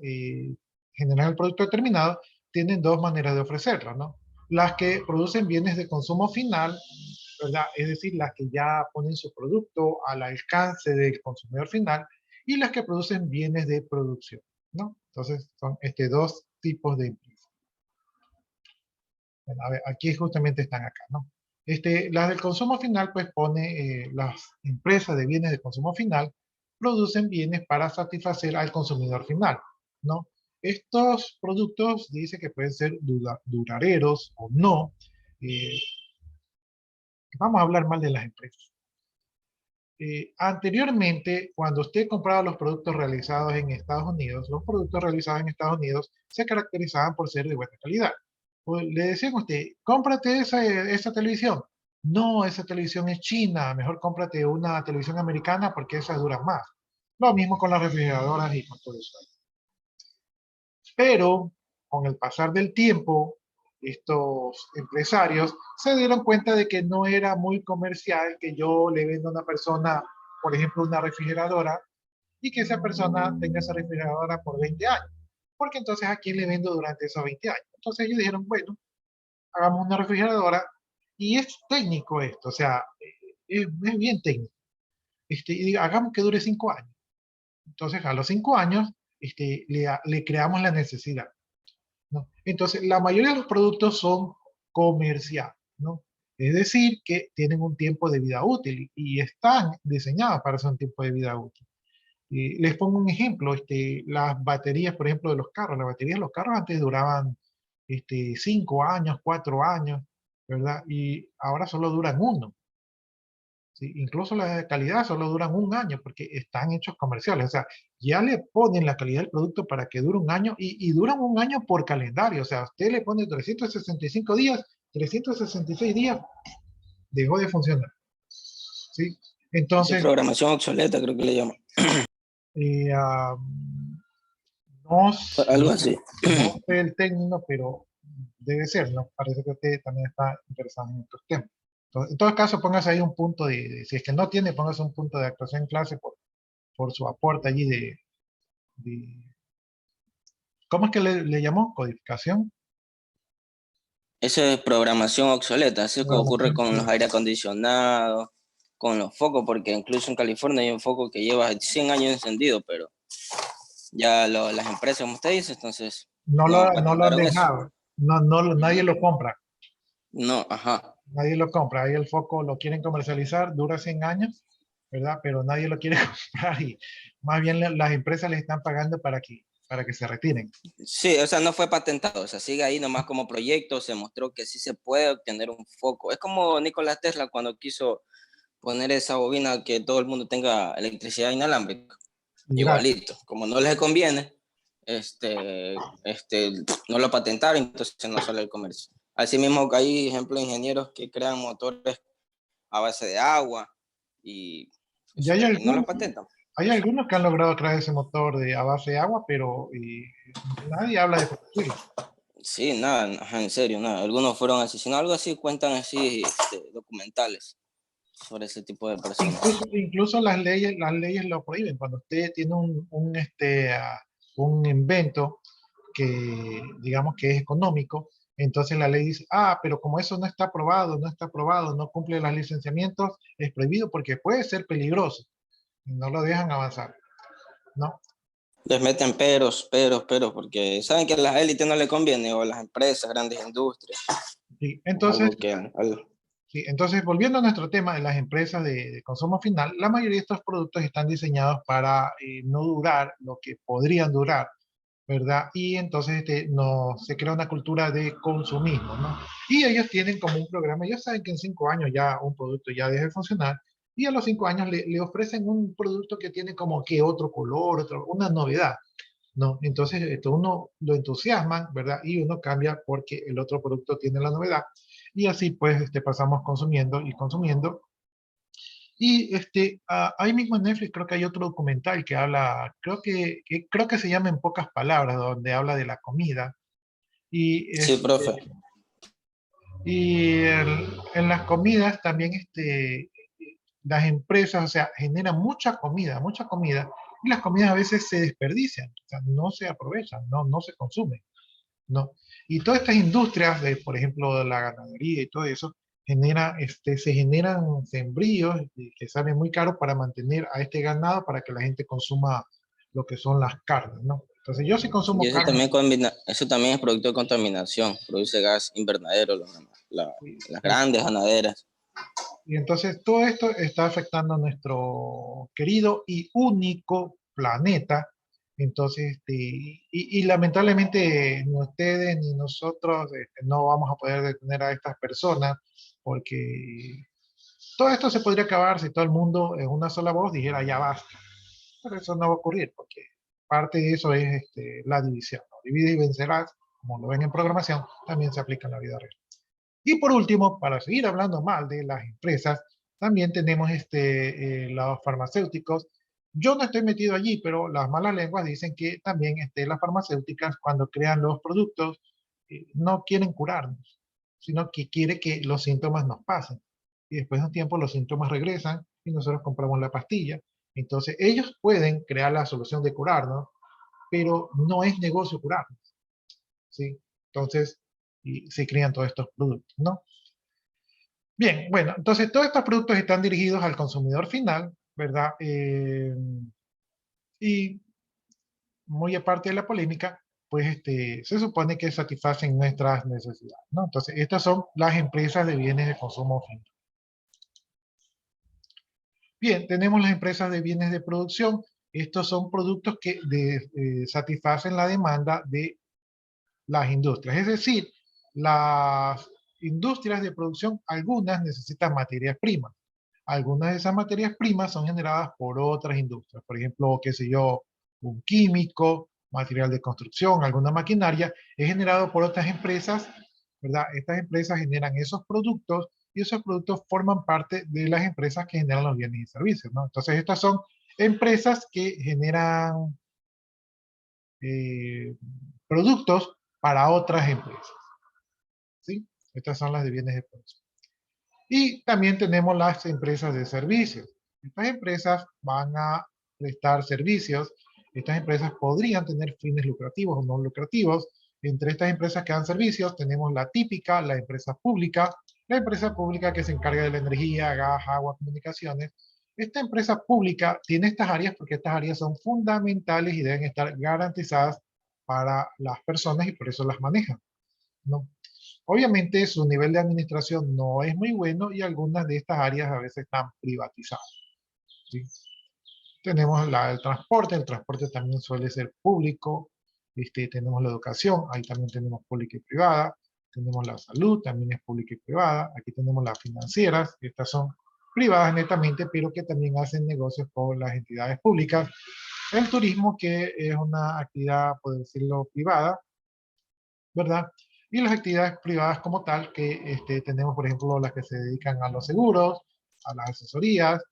generan el producto terminado, tienen dos maneras de ofrecerlo, ¿no? Las que producen bienes de consumo final, ¿verdad? Es decir, las que ya ponen su producto al alcance del consumidor final y las que producen bienes de producción, ¿no? Entonces, son dos tipos de empresas. Bueno, a ver, aquí justamente están acá, ¿no? Las del consumo final, pues pone las empresas de bienes de consumo final, producen bienes para satisfacer al consumidor final, ¿no? Estos productos dice que pueden ser duraderos o no. Eh, Vamos a hablar mal de las empresas. Anteriormente, cuando usted compraba los productos realizados en Estados Unidos, los productos realizados en Estados Unidos se caracterizaban por ser de buena calidad. Pues, le decían a usted, cómprate esa televisión. No, esa televisión es china, mejor cómprate una televisión americana porque esas duran más. Lo mismo con las refrigeradoras y con todo eso. Pero con el pasar del tiempo, estos empresarios se dieron cuenta de que no era muy comercial que yo le venda a una persona, por ejemplo, una refrigeradora y que esa persona tenga esa refrigeradora por 20 años. Porque entonces, ¿a quién le vendo durante esos 20 años? Entonces ellos dijeron, bueno, hagamos una refrigeradora y es técnico esto, o sea, es bien técnico. Y hagamos que dure 5 años. Entonces, a los 5 años, le creamos la necesidad, ¿no? Entonces, la mayoría de los productos son comerciales, ¿no? Es decir, que tienen un tiempo de vida útil y están diseñados para hacer un tiempo de vida útil. Les pongo un ejemplo, las baterías, por ejemplo, de los carros. Las baterías de los carros antes duraban 5 años, 4 años, ¿verdad? Y ahora solo duran uno. ¿Sí? Incluso la de calidad solo duran un año porque están hechos comerciales. O sea, ya le ponen la calidad del producto para que dure un año y duran un año por calendario. O sea, usted le pone 365 días, 366 días, dejó de funcionar. ¿Sí? eso es Entonces, programación obsoleta, creo que le llaman. eh, no, Algo así. no sé el término, pero debe ser, ¿no? Parece que usted también está interesado en estos temas. Entonces, en todo caso, póngase ahí un punto si es que no tiene, póngase un punto de actuación en clase por su aporte allí de- ¿cómo es que le llamó? Codificación. Eso es programación obsoleta, así es como ocurre con los aire acondicionados, con los focos, porque incluso en California hay un foco que lleva 100 años encendido, pero ya las empresas, como usted dice, entonces no No lo han patentaron eso. dejado. Nadie lo compra. No, ajá. Nadie lo compra. Ahí el foco lo quieren comercializar, dura 100 años, ¿verdad? Pero nadie lo quiere comprar y más bien las empresas le están pagando para que se retiren. Sí, o sea, no fue patentado, o sea, sigue ahí nomás como proyecto, se mostró que sí se puede obtener un foco. Es como Nikola Tesla cuando quiso poner esa bobina que todo el mundo tenga electricidad inalámbrica. Y gratis. Igualito, como no les conviene, no lo patentaron, entonces no sale el comercio. Asimismo, hay ejemplos de ingenieros que crean motores a base de agua y, Y hay y no los algunos, patentan. hay algunos que han logrado crear ese motor a base de agua, pero nadie habla de producirlo. Sí, nada, ajá, en serio, nada. Algunos fueron asesinados, algo así, cuentan así documentales sobre ese tipo de personas. Incluso las leyes lo prohíben. Cuando usted tiene un invento que digamos que es económico, Entonces la ley dice, ah, pero como eso no está aprobado, no está aprobado, no cumple los licenciamientos, es prohibido porque puede ser peligroso. Y no lo dejan avanzar, ¿no? Les meten peros, porque saben que a las élites no le conviene, o a las empresas, grandes industrias, Sí, entonces, algo. sí, entonces, volviendo a nuestro tema de las empresas de consumo final, la mayoría de estos productos están diseñados para no durar lo que podrían durar, ¿verdad? Y entonces no, se crea una cultura de consumismo, ¿no? Y ellos tienen como un programa, ya saben que en 5 años ya un producto ya deja de funcionar, y a los 5 años le ofrecen un producto que tiene como que otro color, una novedad, ¿no? Entonces uno lo entusiasma, ¿verdad? Y uno cambia porque el otro producto tiene la novedad. Y así pues pasamos consumiendo y consumiendo. Y ahí mismo en Netflix creo que hay otro documental que habla, creo que se llama En pocas palabras, donde habla de la comida. Y, Sí, profe. en las comidas también las empresas, o sea, generan mucha comida, y las comidas a veces se desperdician, o sea, no se aprovechan, no se consumen, ¿no? Y todas estas industrias, por ejemplo, de la ganadería y todo eso, se generan sembríos que salen muy caros para mantener a este ganado, para que la gente consuma lo que son las carnes, ¿no? Entonces yo sí Y consumo eso carne. también, eso también es producto de contaminación, produce gas invernadero, las Y, grandes ganaderas. y entonces todo esto está afectando a nuestro querido y único planeta. Entonces, y lamentablemente ni ustedes ni nosotros no vamos a poder detener a estas personas, porque todo esto se podría acabar si todo el mundo en una sola voz dijera ya basta. Pero eso no va a ocurrir, porque parte de eso es la división, ¿no? Divide y vencerás, como lo ven en programación, también se aplica en la vida real. Y por último, para seguir hablando mal de las empresas, también tenemos los farmacéuticos. Yo no estoy metido allí, pero las malas lenguas dicen que también las farmacéuticas, cuando crean los productos, no quieren curarnos, sino que quiere que los síntomas nos pasen. Y después de un tiempo los síntomas regresan y nosotros compramos la pastilla. Entonces ellos pueden crear la solución de curarnos, pero no es negocio curarnos, ¿sí? Entonces, y se crean todos estos productos, ¿no? Bien, bueno, entonces todos estos productos están dirigidos al consumidor final, ¿verdad? Y muy aparte de la polémica, pues se supone que satisfacen nuestras necesidades, ¿no? Entonces, estas son las empresas de bienes de consumo final. Bien, tenemos las empresas de bienes de producción. Estos son productos que satisfacen la demanda de las industrias. Es decir, las industrias de producción, algunas necesitan materias primas. Algunas de esas materias primas son generadas por otras industrias. Por ejemplo, qué sé yo, un químico, material de construcción, alguna maquinaria, es generado por otras empresas, ¿verdad? Estas empresas generan esos productos y esos productos forman parte de las empresas que generan los bienes y servicios, ¿no? Entonces, estas son empresas que generan eh, productos para otras empresas, ¿sí? Estas son las de bienes de producción. Y también tenemos las empresas de servicios. Estas empresas van a prestar servicios. Estas empresas podrían tener fines lucrativos o no lucrativos. Entre estas empresas que dan servicios tenemos la típica, la empresa pública que se encarga de la energía, gas, agua, comunicaciones. Esta empresa pública tiene estas áreas porque estas áreas son fundamentales y deben estar garantizadas para las personas y por eso las manejan, ¿no? Obviamente su nivel de administración no es muy bueno y algunas de estas áreas a veces están privatizadas, ¿sí? Tenemos el transporte también suele ser público, tenemos la educación, ahí también tenemos pública y privada, tenemos la salud, también es pública y privada, aquí tenemos las financieras, estas son privadas netamente, pero que también hacen negocios con las entidades públicas. El turismo, que es una actividad, por decirlo, privada, ¿verdad? Y las actividades privadas como tal, que tenemos, por ejemplo, las que se dedican a los seguros, a las asesorías,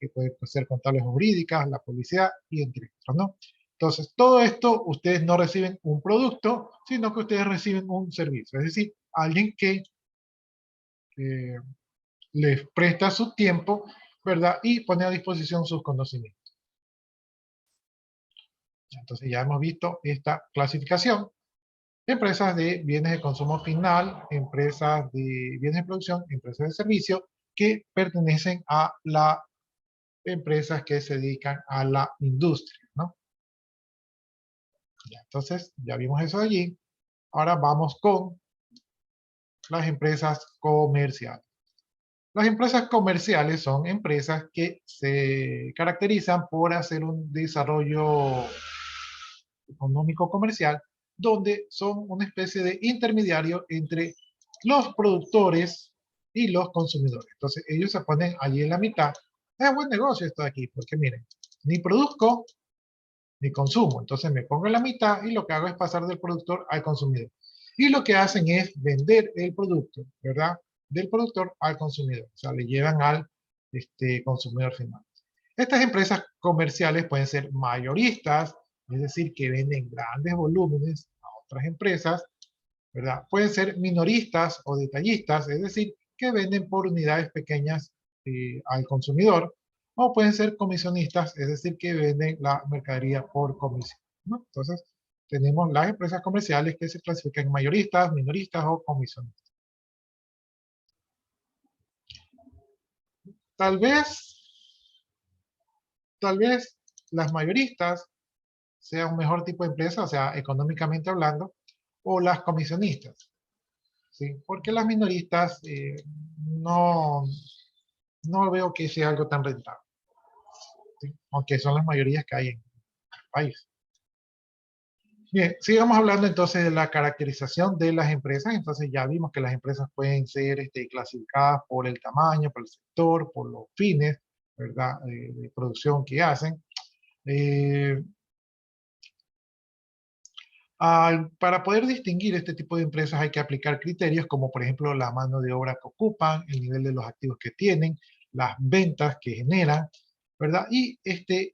que pueden ser contables jurídicas, la publicidad y entre otros, ¿no? Entonces, todo esto, ustedes no reciben un producto, sino que ustedes reciben un servicio. Es decir, alguien que eh, les presta su tiempo, ¿verdad? Y pone a disposición sus conocimientos. Entonces, ya hemos visto esta clasificación. empresas de bienes de consumo final, empresas de bienes de producción, empresas de servicio que pertenecen a las empresas que se dedican a la industria, ¿no? Ya, entonces, ya vimos eso de allí. Ahora vamos con las empresas comerciales. Las empresas comerciales son empresas que se caracterizan por hacer un desarrollo económico comercial, donde son una especie de intermediario entre los productores y los consumidores. Entonces ellos se ponen allí en la mitad. Es buen negocio esto de aquí, porque miren, ni produzco ni consumo. Entonces me pongo en la mitad y lo que hago es pasar del productor al consumidor. Y lo que hacen es vender el producto, ¿verdad? Del productor al consumidor. O sea, le llevan al consumidor final. Estas empresas comerciales pueden ser mayoristas, es decir, que venden grandes volúmenes a otras empresas, ¿verdad? Pueden ser minoristas o detallistas, es decir, que venden por unidades pequeñas al consumidor, o pueden ser comisionistas, es decir, que venden la mercadería por comisión, ¿no? Entonces, tenemos las empresas comerciales que se clasifican en mayoristas, minoristas o comisionistas. Tal vez, tal vez las mayoristas sea un mejor tipo de empresa, o sea, económicamente hablando, o las comisionistas, ¿sí? Porque las minoristas no veo que sea algo tan rentable, ¿sí? Aunque son las mayorías que hay en el país. Bien, sigamos hablando entonces de la caracterización de las empresas. Entonces ya vimos que las empresas pueden ser clasificadas por el tamaño, por el sector, por los fines, ¿verdad? De producción que hacen. Para poder distinguir este tipo de empresas hay que aplicar criterios como por ejemplo la mano de obra que ocupan, el nivel de los activos que tienen, las ventas que generan, ¿verdad? Y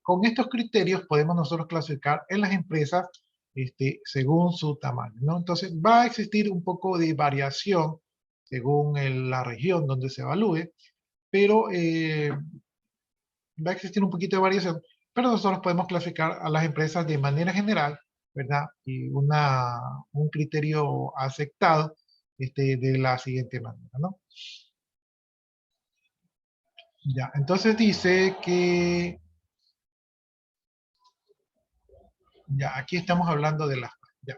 con estos criterios podemos nosotros clasificar en las empresas según su tamaño, ¿no? Entonces va a existir un poco de variación según la región donde se evalúe, pero va a existir un poquito de variación, pero nosotros podemos clasificar a las empresas de manera general, ¿verdad? Y un criterio aceptado de la siguiente manera, ¿no? Ya, entonces dice que, ya, aquí estamos hablando de las, ya.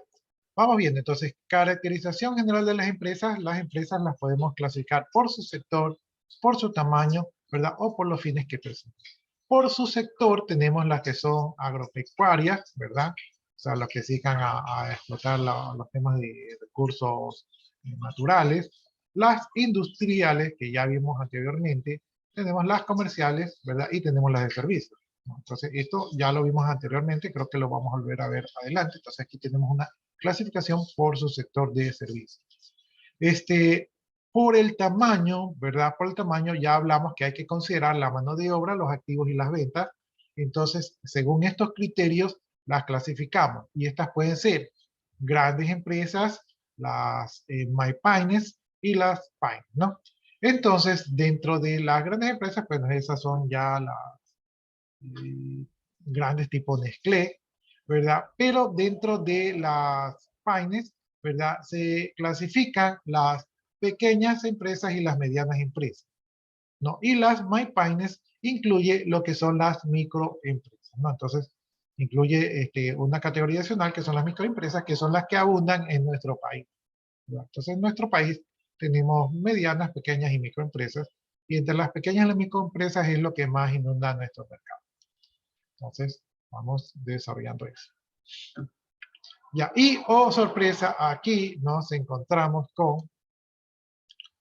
Vamos viendo, entonces, caracterización general de las empresas las podemos clasificar por su sector, por su tamaño, ¿verdad? O por los fines que presentan. Por su sector tenemos las que son agropecuarias, ¿verdad? O sea, las que se dedican a explotar los temas de recursos naturales. Las industriales, que ya vimos anteriormente. Tenemos las comerciales, ¿verdad? Y tenemos las de servicios, ¿no? Entonces, esto ya lo vimos anteriormente, creo que lo vamos a volver a ver adelante. Entonces, aquí tenemos una clasificación por su sector de servicios. Por el tamaño, ¿verdad? Por el tamaño ya hablamos que hay que considerar la mano de obra, los activos y las ventas. Entonces, según estos criterios, las clasificamos. Y estas pueden ser grandes empresas, las MyPymes y las Pymes, ¿no? Entonces, dentro de las grandes empresas, pues esas son ya las grandes tipo Nestlé, ¿verdad? Pero dentro de las Pymes, ¿verdad? Se clasifican las pequeñas empresas y las medianas empresas, ¿no? Y las MyPymes incluye lo que son las microempresas, ¿no? Entonces, incluye una categoría adicional que son las microempresas, que son las que abundan en nuestro país, ¿verdad? Entonces, en nuestro país tenemos medianas, pequeñas y microempresas, y entre las pequeñas y las microempresas es lo que más inunda nuestro mercado. Entonces, vamos desarrollando eso. Ya, y sorpresa, aquí nos encontramos con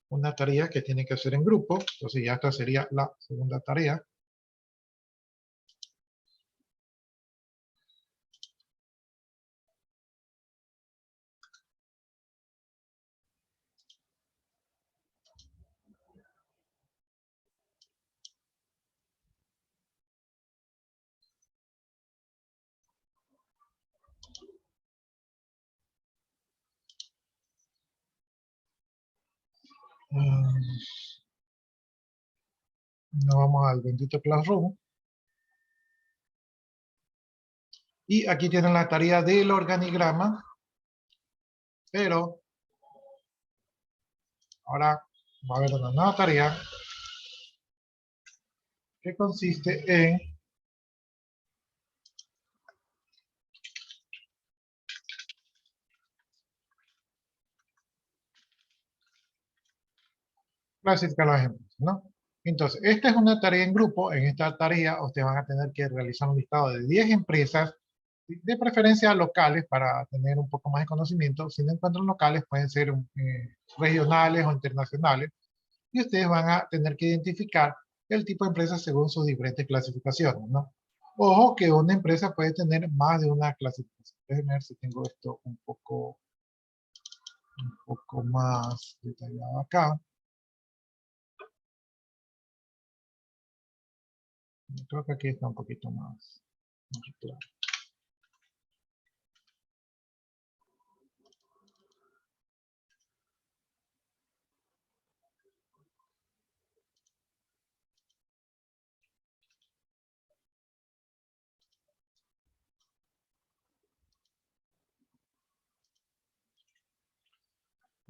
una tarea que tiene que hacer en grupo. Entonces ya esta sería la segunda tarea. Nos vamos al bendito Classroom. Y aquí tienen la tarea del organigrama. Pero ahora va a haber una nueva tarea que consiste en clasificar las empresas, ¿no? Entonces, esta es una tarea en grupo. En esta tarea ustedes van a tener que realizar un listado de 10 empresas, de preferencia locales para tener un poco más de conocimiento. Si no encuentran locales, pueden ser regionales o internacionales. Y ustedes van a tener que identificar el tipo de empresa según sus diferentes clasificaciones, ¿no? Ojo que una empresa puede tener más de una clasificación. Déjenme ver si tengo esto un poco más detallado acá. Creo que aquí está un poquito más claro.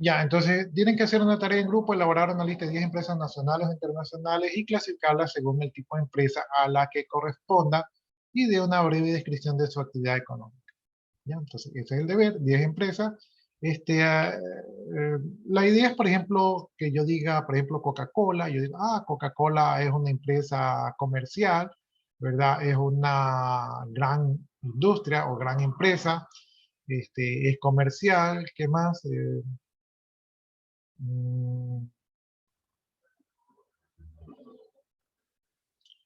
Ya, entonces tienen que hacer una tarea en grupo, elaborar una lista de 10 empresas nacionales o internacionales y clasificarlas según el tipo de empresa a la que corresponda y de una breve descripción de su actividad económica. ¿Ya? Entonces, ese es el deber, 10 empresas. La idea es, por ejemplo, que yo diga, por ejemplo, Coca-Cola. Yo digo, Coca-Cola es una empresa comercial, ¿verdad? Es una gran industria o gran empresa. Es comercial. ¿Qué más? Mm,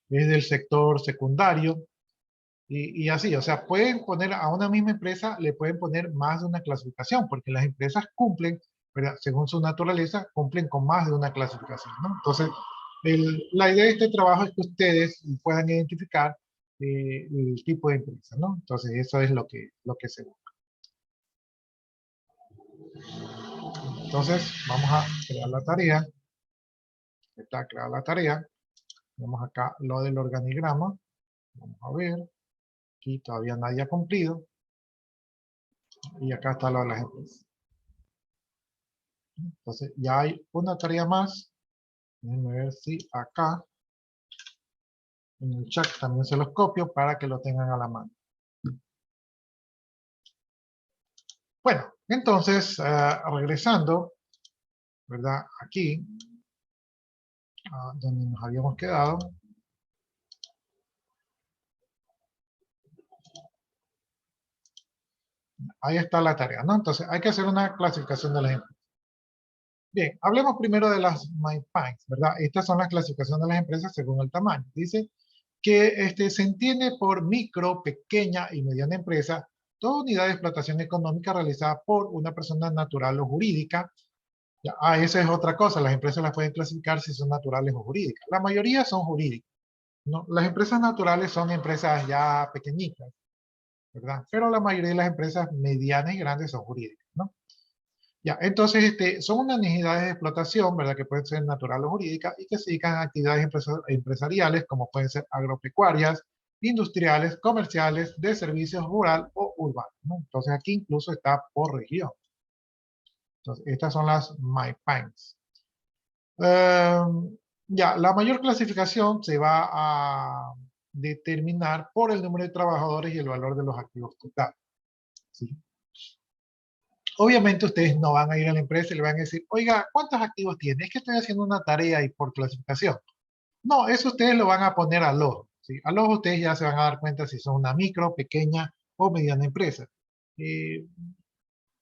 es del sector secundario. Y así, o sea, pueden poner a una misma empresa, le pueden poner más de una clasificación, porque las empresas cumplen, ¿verdad? Según su naturaleza, cumplen con más de una clasificación, ¿no? Entonces, la idea de este trabajo es que ustedes puedan identificar el tipo de empresa, ¿no? Entonces, eso es lo que se busca. Entonces, vamos a crear la tarea. Está creada la tarea. Vemos acá lo del organigrama. Vamos a ver. Aquí todavía nadie ha cumplido. Y acá está lo de las empresas. Entonces ya hay una tarea más. Déjenme ver si acá en el chat también se los copio para que lo tengan a la mano. Bueno, entonces regresando, ¿verdad? Aquí, donde nos habíamos quedado. Ahí está la tarea, ¿no? Entonces hay que hacer una clasificación de las empresas. Bien, hablemos primero de las MyPints, ¿verdad? Estas son las clasificaciones de las empresas según el tamaño. Dice que se entiende por micro, pequeña y mediana empresa toda unidad de explotación económica realizada por una persona natural o jurídica. Ya, esa es otra cosa, las empresas las pueden clasificar si son naturales o jurídicas. La mayoría son jurídicas, ¿no? Las empresas naturales son empresas ya pequeñitas, ¿verdad? Pero la mayoría de las empresas medianas y grandes son jurídicas, ¿no? Ya, entonces son unas unidades de explotación, ¿verdad? Que pueden ser natural o jurídicas y que se dedican a actividades empresariales como pueden ser agropecuarias, industriales, comerciales, de servicios rural o urbano, ¿no? Entonces aquí incluso está por región. Entonces estas son las MyPints. Ya, la mayor clasificación se va a determinar por el número de trabajadores y el valor de los activos totales, ¿sí? Obviamente ustedes no van a ir a la empresa y le van a decir, oiga, ¿cuántos activos tiene? Es que estoy haciendo una tarea y por clasificación. No, eso ustedes lo van a poner al ojo, ¿sí? Al ojo ustedes ya se van a dar cuenta si son una micro, pequeña o mediana empresa. Eh,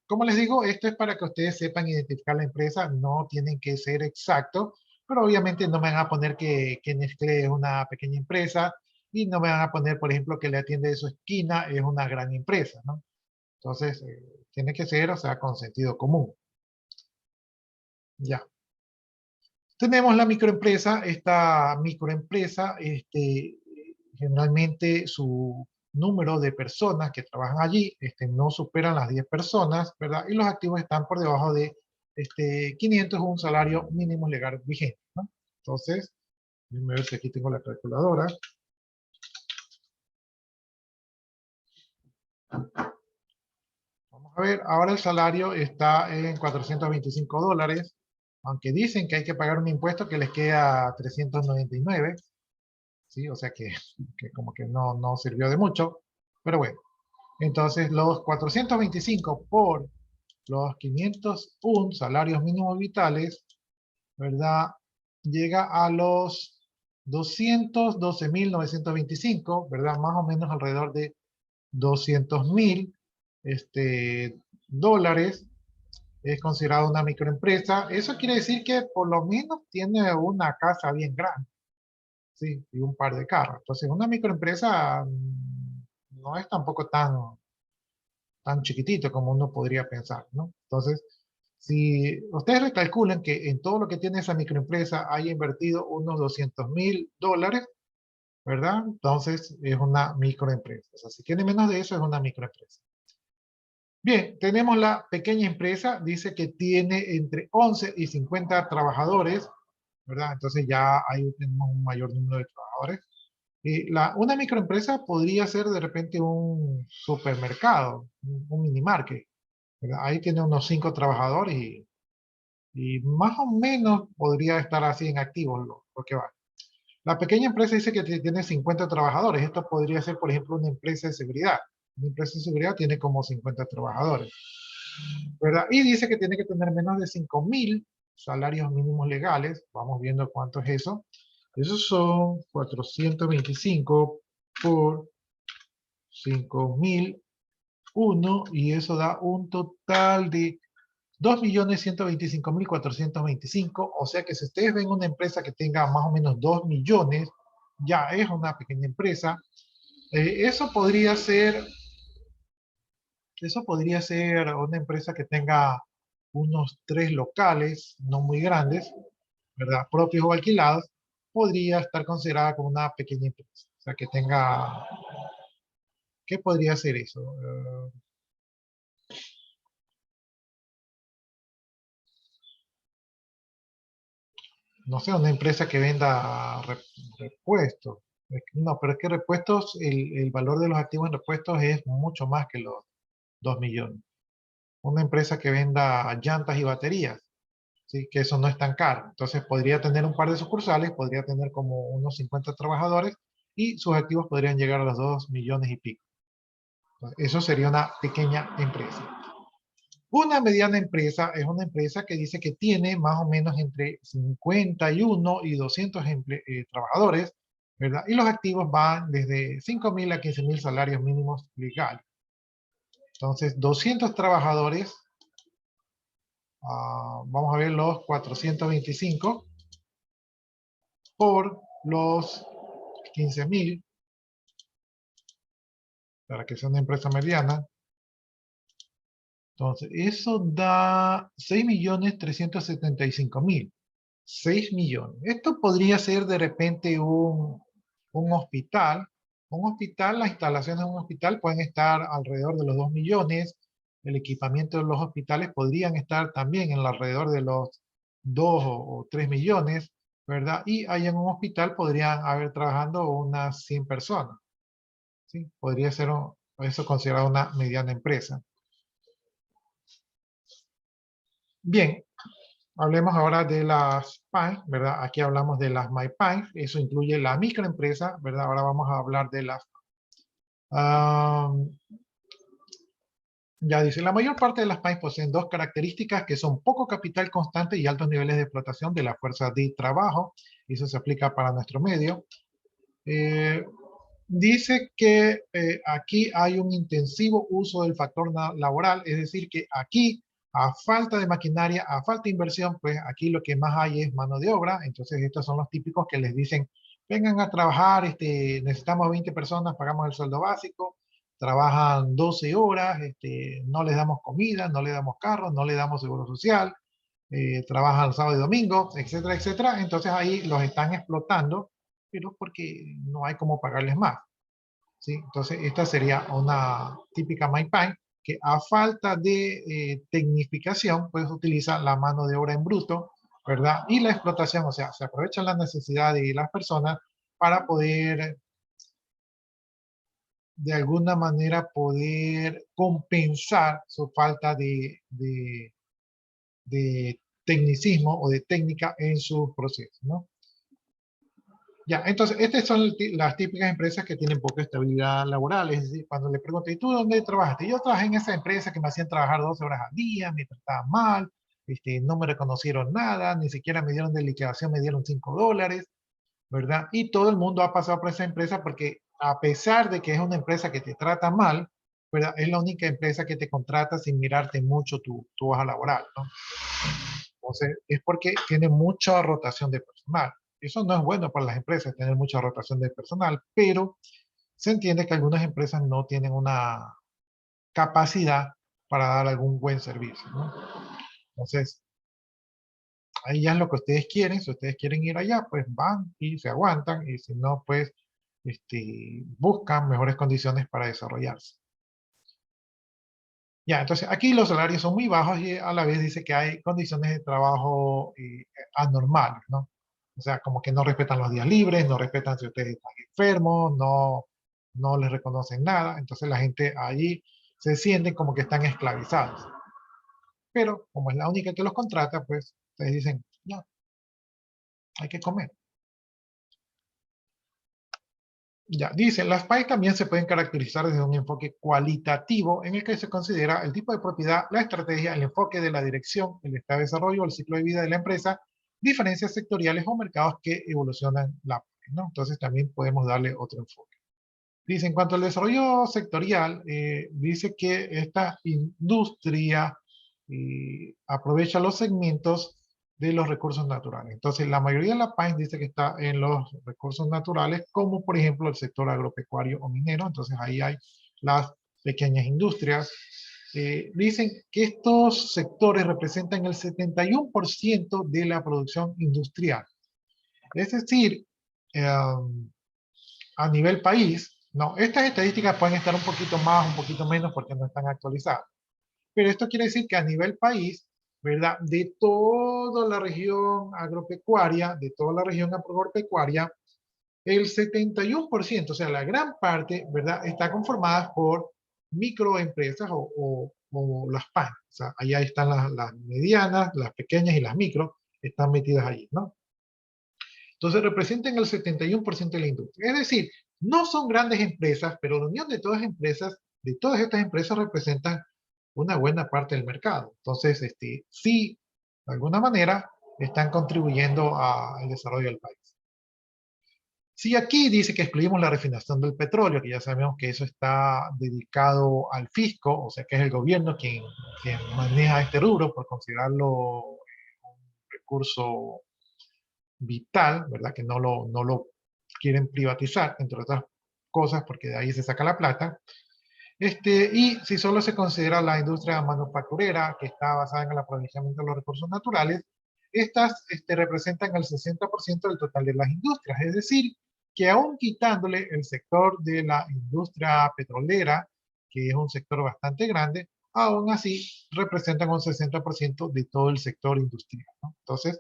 como les digo, esto es para que ustedes sepan identificar la empresa, no tienen que ser exactos, pero obviamente no me van a poner que Nestlé es una pequeña empresa y no me van a poner, por ejemplo, que le atiende de su esquina es una gran empresa, ¿no? Entonces, tiene que ser, o sea, con sentido común. Ya. Tenemos la microempresa. Esta microempresa, generalmente su número de personas que trabajan allí no superan las 10 personas, ¿verdad? Y los activos están por debajo de 500, un salario mínimo legal vigente, ¿no? Entonces, déjenme ver si aquí tengo la calculadora. Vamos A ver, ahora el salario está en $425, aunque dicen que hay que pagar un impuesto que les queda 399, ¿sí? O sea que como que no sirvió de mucho, pero bueno. Entonces, los 425 por los 501 salarios mínimos vitales, ¿verdad? Llega a los 212.925, ¿verdad? Más o menos alrededor de 200.000 dólares. Es considerado una microempresa. Eso quiere decir que por lo menos tiene una casa bien grande, ¿sí? Y un par de carros. Entonces, una microempresa no es tampoco tan chiquitito como uno podría pensar, ¿no? Entonces, si ustedes recalculan que en todo lo que tiene esa microempresa haya invertido unos $200.000, ¿verdad? Entonces es una microempresa. O sea, si tiene menos de eso es una microempresa. Bien, tenemos la pequeña empresa, dice que tiene entre 11 y 50 trabajadores, ¿verdad? Entonces ya ahí tenemos un mayor número de trabajadores. Una microempresa podría ser de repente un supermercado, un mini market, ¿verdad? Ahí tiene unos 5 trabajadores y más o menos podría estar así en activo lo que va. La pequeña empresa dice que tiene 50 trabajadores. Esto podría ser, por ejemplo, una empresa de seguridad. Una empresa de seguridad tiene como 50 trabajadores, ¿verdad? Y dice que tiene que tener menos de 5.000 salarios mínimos legales. Vamos viendo cuánto es eso. Esos son 425 por 5.001 y eso da un total de 2.125.425. O sea que si ustedes ven una empresa que tenga más o menos 2 millones, ya es una pequeña empresa. Eso podría ser una empresa que tenga unos 3 locales, no muy grandes, ¿verdad? Propios o alquilados, podría estar considerada como una pequeña empresa. O sea, que tenga, ¿qué podría ser eso? No sé, una empresa que venda repuestos. No, pero es que repuestos, el valor de los activos en repuestos es mucho más que los 2 millones. Una empresa que venda llantas y baterías, ¿sí? Que eso no es tan caro. Entonces podría tener un par de sucursales, podría tener como unos 50 trabajadores y sus activos podrían llegar a los 2 millones y pico. Entonces, eso sería una pequeña empresa. Una mediana empresa es una empresa que dice que tiene más o menos entre 51 y 200 trabajadores, ¿verdad? Y los activos van desde 5.000 a 15.000 salarios mínimos legales. Entonces, 200 trabajadores, vamos a ver los 425 por los 15.000, para que sea una empresa mediana. Entonces, eso da 6.375.000. 6 millones. Esto podría ser de repente un hospital. Un hospital, las instalaciones de un hospital pueden estar alrededor de los 2 millones. El equipamiento de los hospitales podrían estar también en alrededor de los 2 o 3 millones, ¿verdad? Y ahí en un hospital podrían haber trabajando unas 100 personas, ¿sí? Podría ser eso considerado una mediana empresa. Bien, hablemos ahora de las PAIs, ¿verdad? Aquí hablamos de las MyPAIs, eso incluye la microempresa, ¿verdad? Ahora vamos a hablar de las... ya dice, la mayor parte de las PAIs poseen dos características que son poco capital constante y altos niveles de explotación de la fuerza de trabajo. Eso se aplica para nuestro medio. Dice que aquí hay un intensivo uso del factor laboral, es decir, que aquí a falta de maquinaria, a falta de inversión, pues aquí lo que más hay es mano de obra. Entonces estos son los típicos que les dicen, vengan a trabajar, necesitamos 20 personas, pagamos el sueldo básico, trabajan 12 horas, no les damos comida, no les damos carro, no les damos seguro social, trabajan sábado y domingo, etcétera, etcétera. Entonces ahí los están explotando, pero porque no hay cómo pagarles más, ¿sí? Entonces esta sería una típica MyPain que a falta de tecnificación, pues utiliza la mano de obra en bruto, ¿verdad? Y la explotación, o sea, se aprovecha la necesidad de las personas para poder de alguna manera poder compensar su falta de tecnicismo o de técnica en sus procesos, ¿no? Ya, entonces, estas son las típicas empresas que tienen poca estabilidad laboral. Es decir, cuando le pregunto, ¿y tú dónde trabajaste? Yo trabajé en esa empresa que me hacían trabajar 12 horas al día, me trataban mal, no me reconocieron nada, ni siquiera me dieron de liquidación, me dieron $5, ¿verdad? Y todo el mundo ha pasado por esa empresa porque a pesar de que es una empresa que te trata mal, ¿verdad? Es la única empresa que te contrata sin mirarte mucho tu hoja laboral, ¿no? Entonces, es porque tiene mucha rotación de personal. Eso no es bueno para las empresas, tener mucha rotación de personal, pero se entiende que algunas empresas no tienen una capacidad para dar algún buen servicio, ¿no? Entonces, ahí ya es lo que ustedes quieren. Si ustedes quieren ir allá, pues van y se aguantan, y si no, pues buscan mejores condiciones para desarrollarse. Ya, entonces aquí los salarios son muy bajos y a la vez dice que hay condiciones de trabajo anormales, ¿no? O sea, como que no respetan los días libres, no respetan si ustedes están enfermos, no les reconocen nada. Entonces la gente allí se siente como que están esclavizados. Pero como es la única que los contrata, pues ustedes dicen, no, hay que comer. Ya, dice, las PAI también se pueden caracterizar desde un enfoque cualitativo en el que se considera el tipo de propiedad, la estrategia, el enfoque de la dirección, el estado de desarrollo, el ciclo de vida de la empresa, diferencias sectoriales o mercados que evolucionan la PAI, ¿no? Entonces también podemos darle otro enfoque. Dice, en cuanto al desarrollo sectorial, dice que esta industria aprovecha los segmentos de los recursos naturales. Entonces, la mayoría de la PAIN dice que está en los recursos naturales, como por ejemplo el sector agropecuario o minero. Entonces, ahí hay las pequeñas industrias. Dicen que estos sectores representan el 71% de la producción industrial. Es decir, a nivel país, no, estas estadísticas pueden estar un poquito más, un poquito menos porque no están actualizadas. Pero esto quiere decir que a nivel país, ¿verdad? De toda la región agropecuaria, el 71%, o sea, la gran parte, ¿verdad? Está conformada por microempresas o las PAN. O sea, allá están las medianas, las pequeñas y las micro, están metidas allí, ¿no? Entonces representan el 71% de la industria. Es decir, no son grandes empresas, pero la unión de todas estas empresas representan una buena parte del mercado. Entonces, sí, de alguna manera, están contribuyendo al desarrollo del país. Si aquí dice que excluimos la refinación del petróleo, que ya sabemos que eso está dedicado al fisco, o sea que es el gobierno quien maneja este rubro por considerarlo un recurso vital, ¿verdad? Que no lo quieren privatizar, entre otras cosas, porque de ahí se saca la plata. Y si solo se considera la industria manufacturera, que está basada en el aprovechamiento de los recursos naturales, estas representan el 60% del total de las industrias. Es decir, que aún quitándole el sector de la industria petrolera, que es un sector bastante grande, aún así representan un 60% de todo el sector industrial, ¿no? Entonces,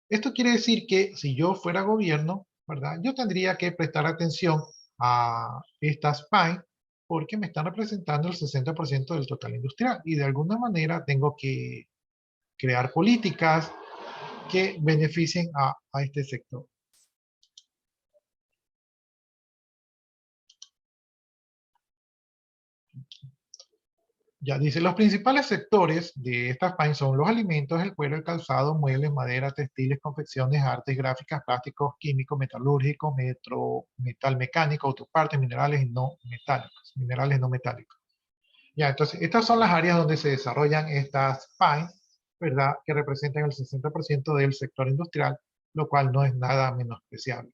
esto quiere decir que si yo fuera gobierno, ¿verdad? Yo tendría que prestar atención a estas PAI porque me están representando el 60% del total industrial y de alguna manera tengo que crear políticas que beneficien a este sector. Ya dice, los principales sectores de estas PAIN son los alimentos, el cuero, el calzado, muebles, madera, textiles, confecciones, artes gráficas, plásticos, químicos, metalúrgicos, metal mecánico, autopartes, minerales no metálicos. Ya, entonces, estas son las áreas donde se desarrollan estas PAIN, ¿verdad? Que representan el 60% del sector industrial, lo cual no es nada menospreciable.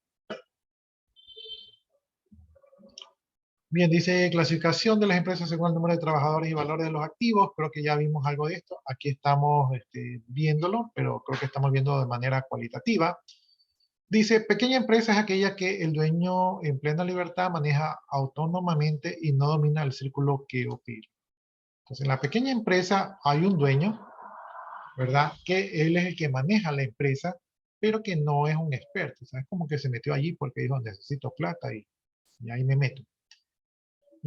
Bien, dice clasificación de las empresas según el número de trabajadores y valores de los activos. Creo que ya vimos algo de esto. Aquí estamos viéndolo, pero creo que estamos viendo de manera cualitativa. Dice, pequeña empresa es aquella que el dueño en plena libertad maneja autónomamente y no domina el círculo que opera. Entonces, en la pequeña empresa hay un dueño, ¿verdad? Que él es el que maneja la empresa, pero que no es un experto. O sea, es como que se metió allí porque dijo, necesito plata y ahí me meto.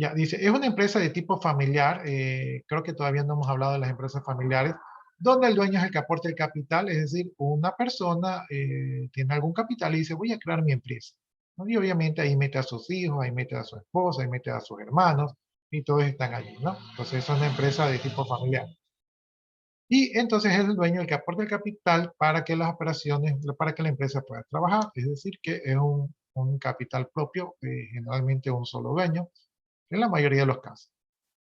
Ya, dice, es una empresa de tipo familiar, creo que todavía no hemos hablado de las empresas familiares, donde el dueño es el que aporta el capital, es decir, una persona tiene algún capital y dice, voy a crear mi empresa, ¿no? Y obviamente ahí mete a sus hijos, ahí mete a su esposa, ahí mete a sus hermanos, y todos están allí, ¿no? Entonces es una empresa de tipo familiar. Y entonces es el dueño el que aporta el capital para que las operaciones, para que la empresa pueda trabajar, es decir, que es un capital propio, generalmente un solo dueño, en la mayoría de los casos.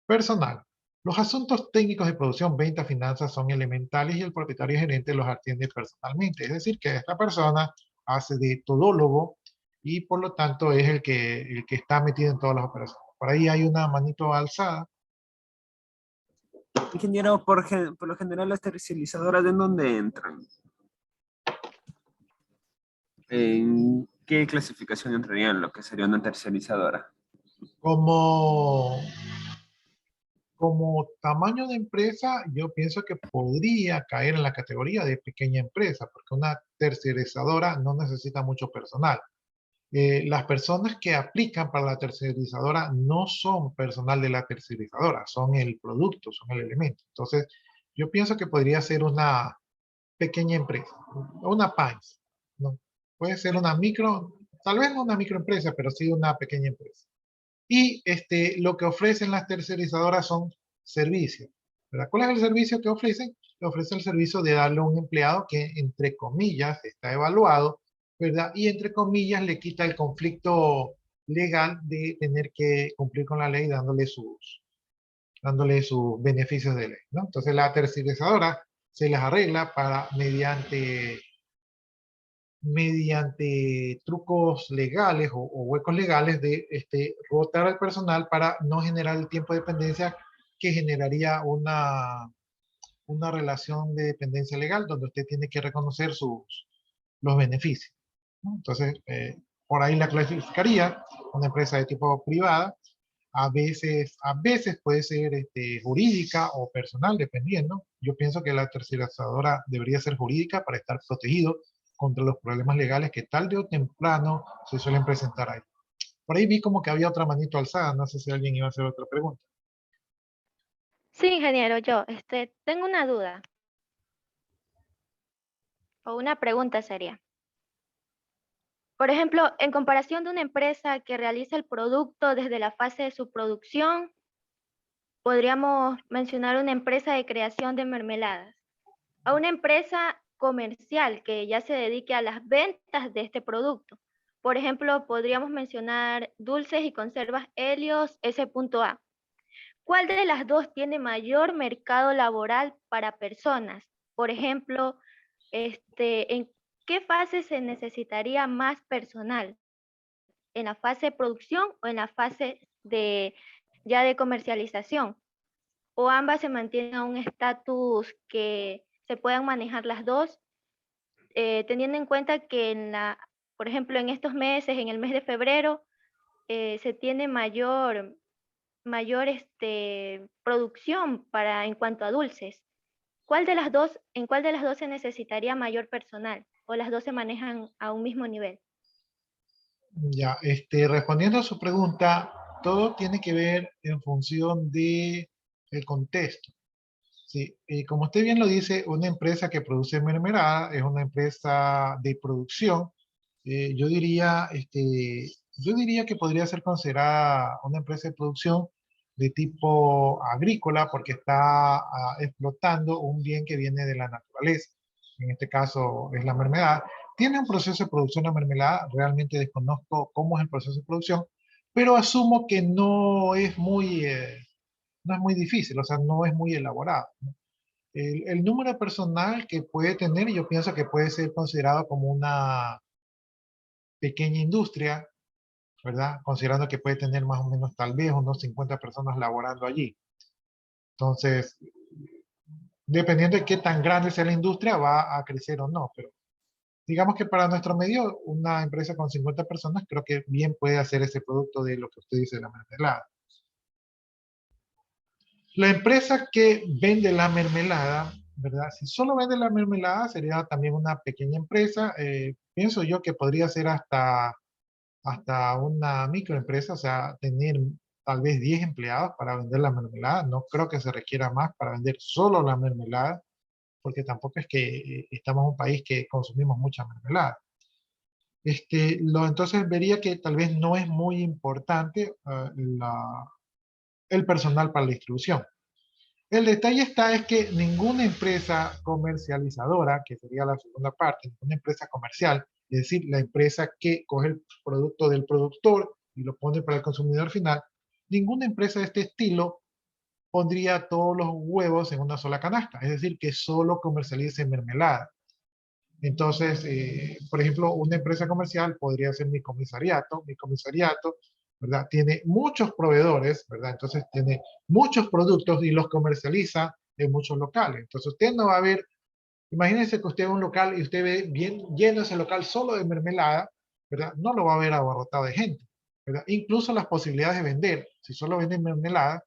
Personal. Los asuntos técnicos de producción, venta, finanzas son elementales y el propietario y gerente los atiende personalmente. Es decir, que esta persona hace de todólogo y por lo tanto es el que está metido en todas las operaciones. Por ahí hay una manito alzada. Ingeniero, por lo general las tercerizadoras, ¿en dónde entran? ¿En qué clasificación entrarían lo que sería una tercerizadora? Como, como tamaño de empresa, yo pienso que podría caer en la categoría de pequeña empresa, porque una tercerizadora no necesita mucho personal. Las personas que aplican para la tercerizadora no son personal de la tercerizadora, son el producto, son el elemento. Entonces, yo pienso que podría ser una pequeña empresa, una PAIS, ¿no? Puede ser una micro, tal vez no una microempresa, pero sí una pequeña empresa. Y lo que ofrecen las tercerizadoras son servicios, ¿verdad? ¿Cuál es el servicio que ofrecen? Le ofrecen el servicio de darle a un empleado que, entre comillas, está evaluado, ¿verdad? Y entre comillas le quita el conflicto legal de tener que cumplir con la ley dándole sus beneficios de ley, ¿no? Entonces la tercerizadora se las arregla para, mediante trucos legales o huecos legales de rotar al personal para no generar el tiempo de dependencia que generaría una relación de dependencia legal donde usted tiene que reconocer los beneficios, ¿no? Entonces, por ahí la clasificaría una empresa de tipo privada. A veces puede ser jurídica o personal, dependiendo. Yo pienso que la tercerizadora debería ser jurídica para estar protegido contra los problemas legales que tarde o temprano se suelen presentar ahí. Por ahí vi como que había otra manito alzada, no sé si alguien iba a hacer otra pregunta. Sí, ingeniero, yo tengo una duda o una pregunta sería. Por ejemplo, en comparación de una empresa que realiza el producto desde la fase de su producción, podríamos mencionar una empresa de creación de mermeladas, a una empresa comercial que ya se dedique a las ventas de este producto. Por ejemplo, podríamos mencionar Dulces y Conservas Helios S.A. ¿Cuál de las dos tiene mayor mercado laboral para personas? Por ejemplo, ¿en qué fase se necesitaría más personal? ¿En la fase de producción o en la fase ya de comercialización? ¿O ambas se mantienen a un estatus que se puedan manejar las dos, teniendo en cuenta que por ejemplo, en estos meses, en el mes de febrero, se tiene mayor producción en cuanto a dulces? ¿En cuál de las dos se necesitaría mayor personal? ¿O las dos se manejan a un mismo nivel? Ya, respondiendo a su pregunta, todo tiene que ver en función de el contexto. Sí, como usted bien lo dice, una empresa que produce mermelada es una empresa de producción. Yo diría que podría ser considerada una empresa de producción de tipo agrícola porque está explotando un bien que viene de la naturaleza. En este caso es la mermelada. Tiene un proceso de producción de mermelada, realmente desconozco cómo es el proceso de producción, pero asumo que no es muy difícil, o sea, no es muy elaborado, ¿no? El número personal que puede tener, yo pienso que puede ser considerado como una pequeña industria, ¿verdad? Considerando que puede tener más o menos tal vez unos 50 personas laborando allí. Entonces, dependiendo de qué tan grande sea la industria, va a crecer o no. Pero digamos que para nuestro medio, una empresa con 50 personas creo que bien puede hacer ese producto de lo que usted dice de la mermelada. La empresa que vende la mermelada, ¿verdad? Si solo vende la mermelada, sería también una pequeña empresa. Pienso yo que podría ser hasta una microempresa, o sea, tener tal vez 10 empleados para vender la mermelada. No creo que se requiera más para vender solo la mermelada, porque tampoco es que estamos en un país que consumimos mucha mermelada. Entonces vería que tal vez no es muy importante el personal para la distribución. El detalle está es que ninguna empresa comercializadora, que sería la segunda parte, ninguna empresa comercial, es decir, la empresa que coge el producto del productor y lo pone para el consumidor final, ninguna empresa de este estilo pondría todos los huevos en una sola canasta, es decir, que solo comercialice mermelada. Entonces, por ejemplo, una empresa comercial podría ser mi comisariato, ¿verdad? Tiene muchos proveedores, ¿verdad? Entonces tiene muchos productos y los comercializa en muchos locales. Entonces usted no va a ver, imagínense que usted va a un local y usted ve bien lleno ese local solo de mermelada, ¿verdad? No lo va a ver abarrotado de gente, ¿verdad? Incluso las posibilidades de vender, si solo venden mermelada,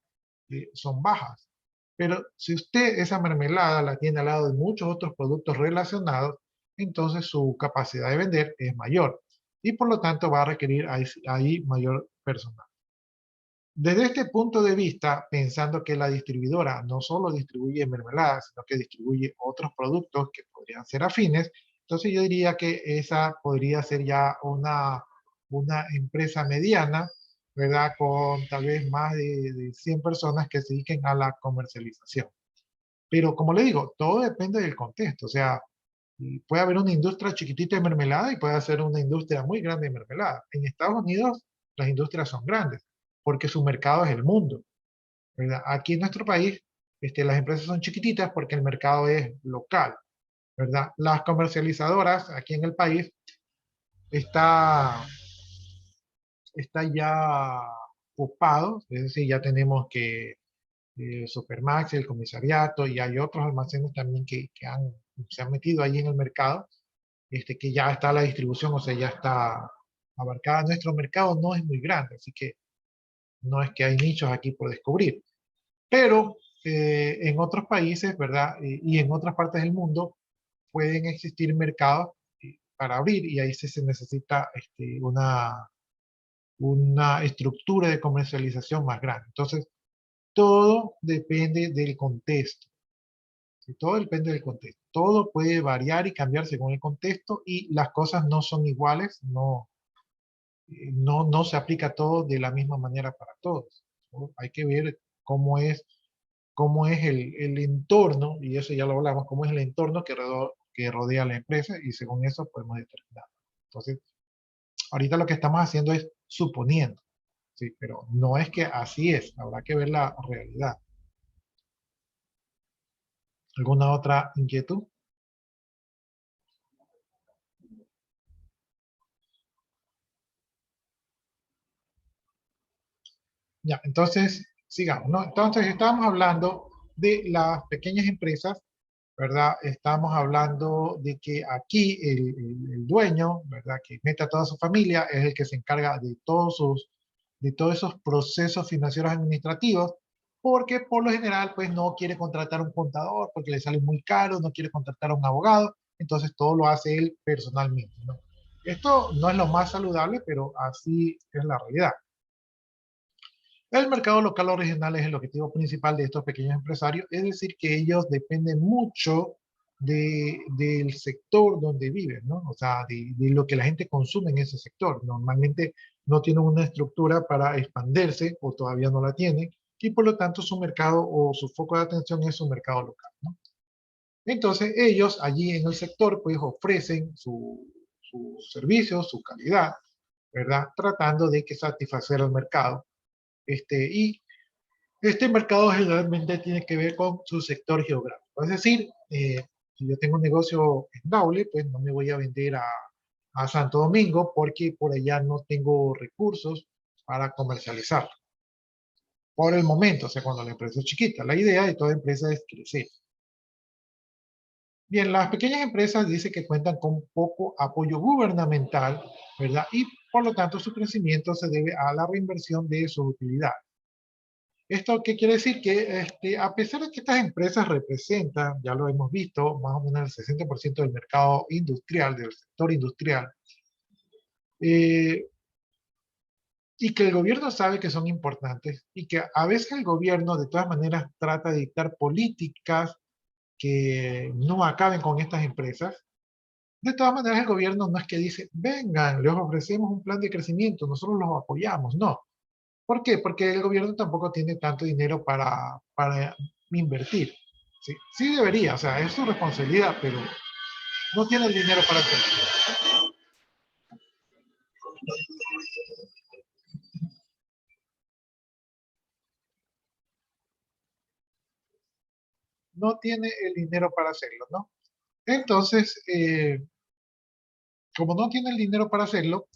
son bajas. Pero si usted esa mermelada la tiene al lado de muchos otros productos relacionados, entonces su capacidad de vender es mayor y por lo tanto va a requerir ahí mayor personal. Desde este punto de vista, pensando que la distribuidora no solo distribuye mermeladas, sino que distribuye otros productos que podrían ser afines, entonces yo diría que esa podría ser ya una empresa mediana, ¿verdad? Con tal vez más de 100 personas que se dediquen a la comercialización. Pero como le digo, todo depende del contexto. O sea, puede haber una industria chiquitita de mermelada y puede ser una industria muy grande de mermelada. En Estados Unidos las industrias son grandes porque su mercado es el mundo, ¿verdad? Aquí en nuestro país las empresas son chiquititas porque el mercado es local, ¿verdad? Las comercializadoras aquí en el país está ya ocupado, es decir, ya tenemos que Supermax, el comisariato, y hay otros almacenes también que se han metido ahí en el mercado, que ya está la distribución, o sea, ya está abarcada. Nuestro mercado no es muy grande, así que no es que hay nichos aquí por descubrir. Pero en otros países, ¿verdad? Y en otras partes del mundo pueden existir mercados para abrir y ahí sí se necesita una estructura de comercialización más grande. Entonces, todo depende del contexto. Todo depende del contexto. Todo puede variar y cambiar según el contexto y las cosas no son iguales, no se aplica todo de la misma manera para todos. ¿No? Hay que ver cómo es el entorno, y eso ya lo hablamos, cómo es el entorno que rodea a la empresa y según eso podemos determinar. Entonces, ahorita lo que estamos haciendo es suponiendo, ¿sí? Pero no es que así es, habrá que ver la realidad. ¿Alguna otra inquietud? Ya, entonces, sigamos, ¿no? Entonces, estábamos hablando de las pequeñas empresas, ¿verdad? Estamos hablando de que aquí el dueño, ¿verdad? Que mete a toda su familia, es el que se encarga de todos esos procesos financieros administrativos, porque por lo general, pues no quiere contratar a un contador porque le sale muy caro, no quiere contratar a un abogado, entonces todo lo hace él personalmente, ¿no? Esto no es lo más saludable, pero así es la realidad. El mercado local o regional es el objetivo principal de estos pequeños empresarios, es decir, que ellos dependen mucho del sector donde viven, ¿no? O sea, de lo que la gente consume en ese sector. Normalmente no tienen una estructura para expandirse o todavía no la tienen y por lo tanto su mercado o su foco de atención es su mercado local, ¿no? Entonces ellos allí en el sector pues ofrecen sus servicios, su calidad, ¿verdad? Tratando de que satisfacer al mercado y este mercado generalmente tiene que ver con su sector geográfico. Es decir, si yo tengo un negocio en Daule, pues no me voy a vender a Santo Domingo porque por allá no tengo recursos para comercializar. Por el momento, o sea, cuando la empresa es chiquita. La idea de toda empresa es crecer. Bien, las pequeñas empresas dicen que cuentan con poco apoyo gubernamental, ¿verdad? Y por lo tanto su crecimiento se debe a la reinversión de sus utilidades. ¿Esto qué quiere decir? Que a pesar de que estas empresas representan, ya lo hemos visto, más o menos el 60% del mercado industrial, del sector industrial, y que el gobierno sabe que son importantes y que a veces el gobierno de todas maneras trata de dictar políticas que no acaben con estas empresas. De todas maneras, el gobierno no es que dice, vengan, les ofrecemos un plan de crecimiento, nosotros los apoyamos. No. ¿Por qué? Porque el gobierno tampoco tiene tanto dinero para invertir. Sí, sí debería, o sea, es su responsabilidad, pero no tiene el dinero para hacerlo. No tiene el dinero para hacerlo, ¿no? Entonces, como no tiene el dinero para hacerlo,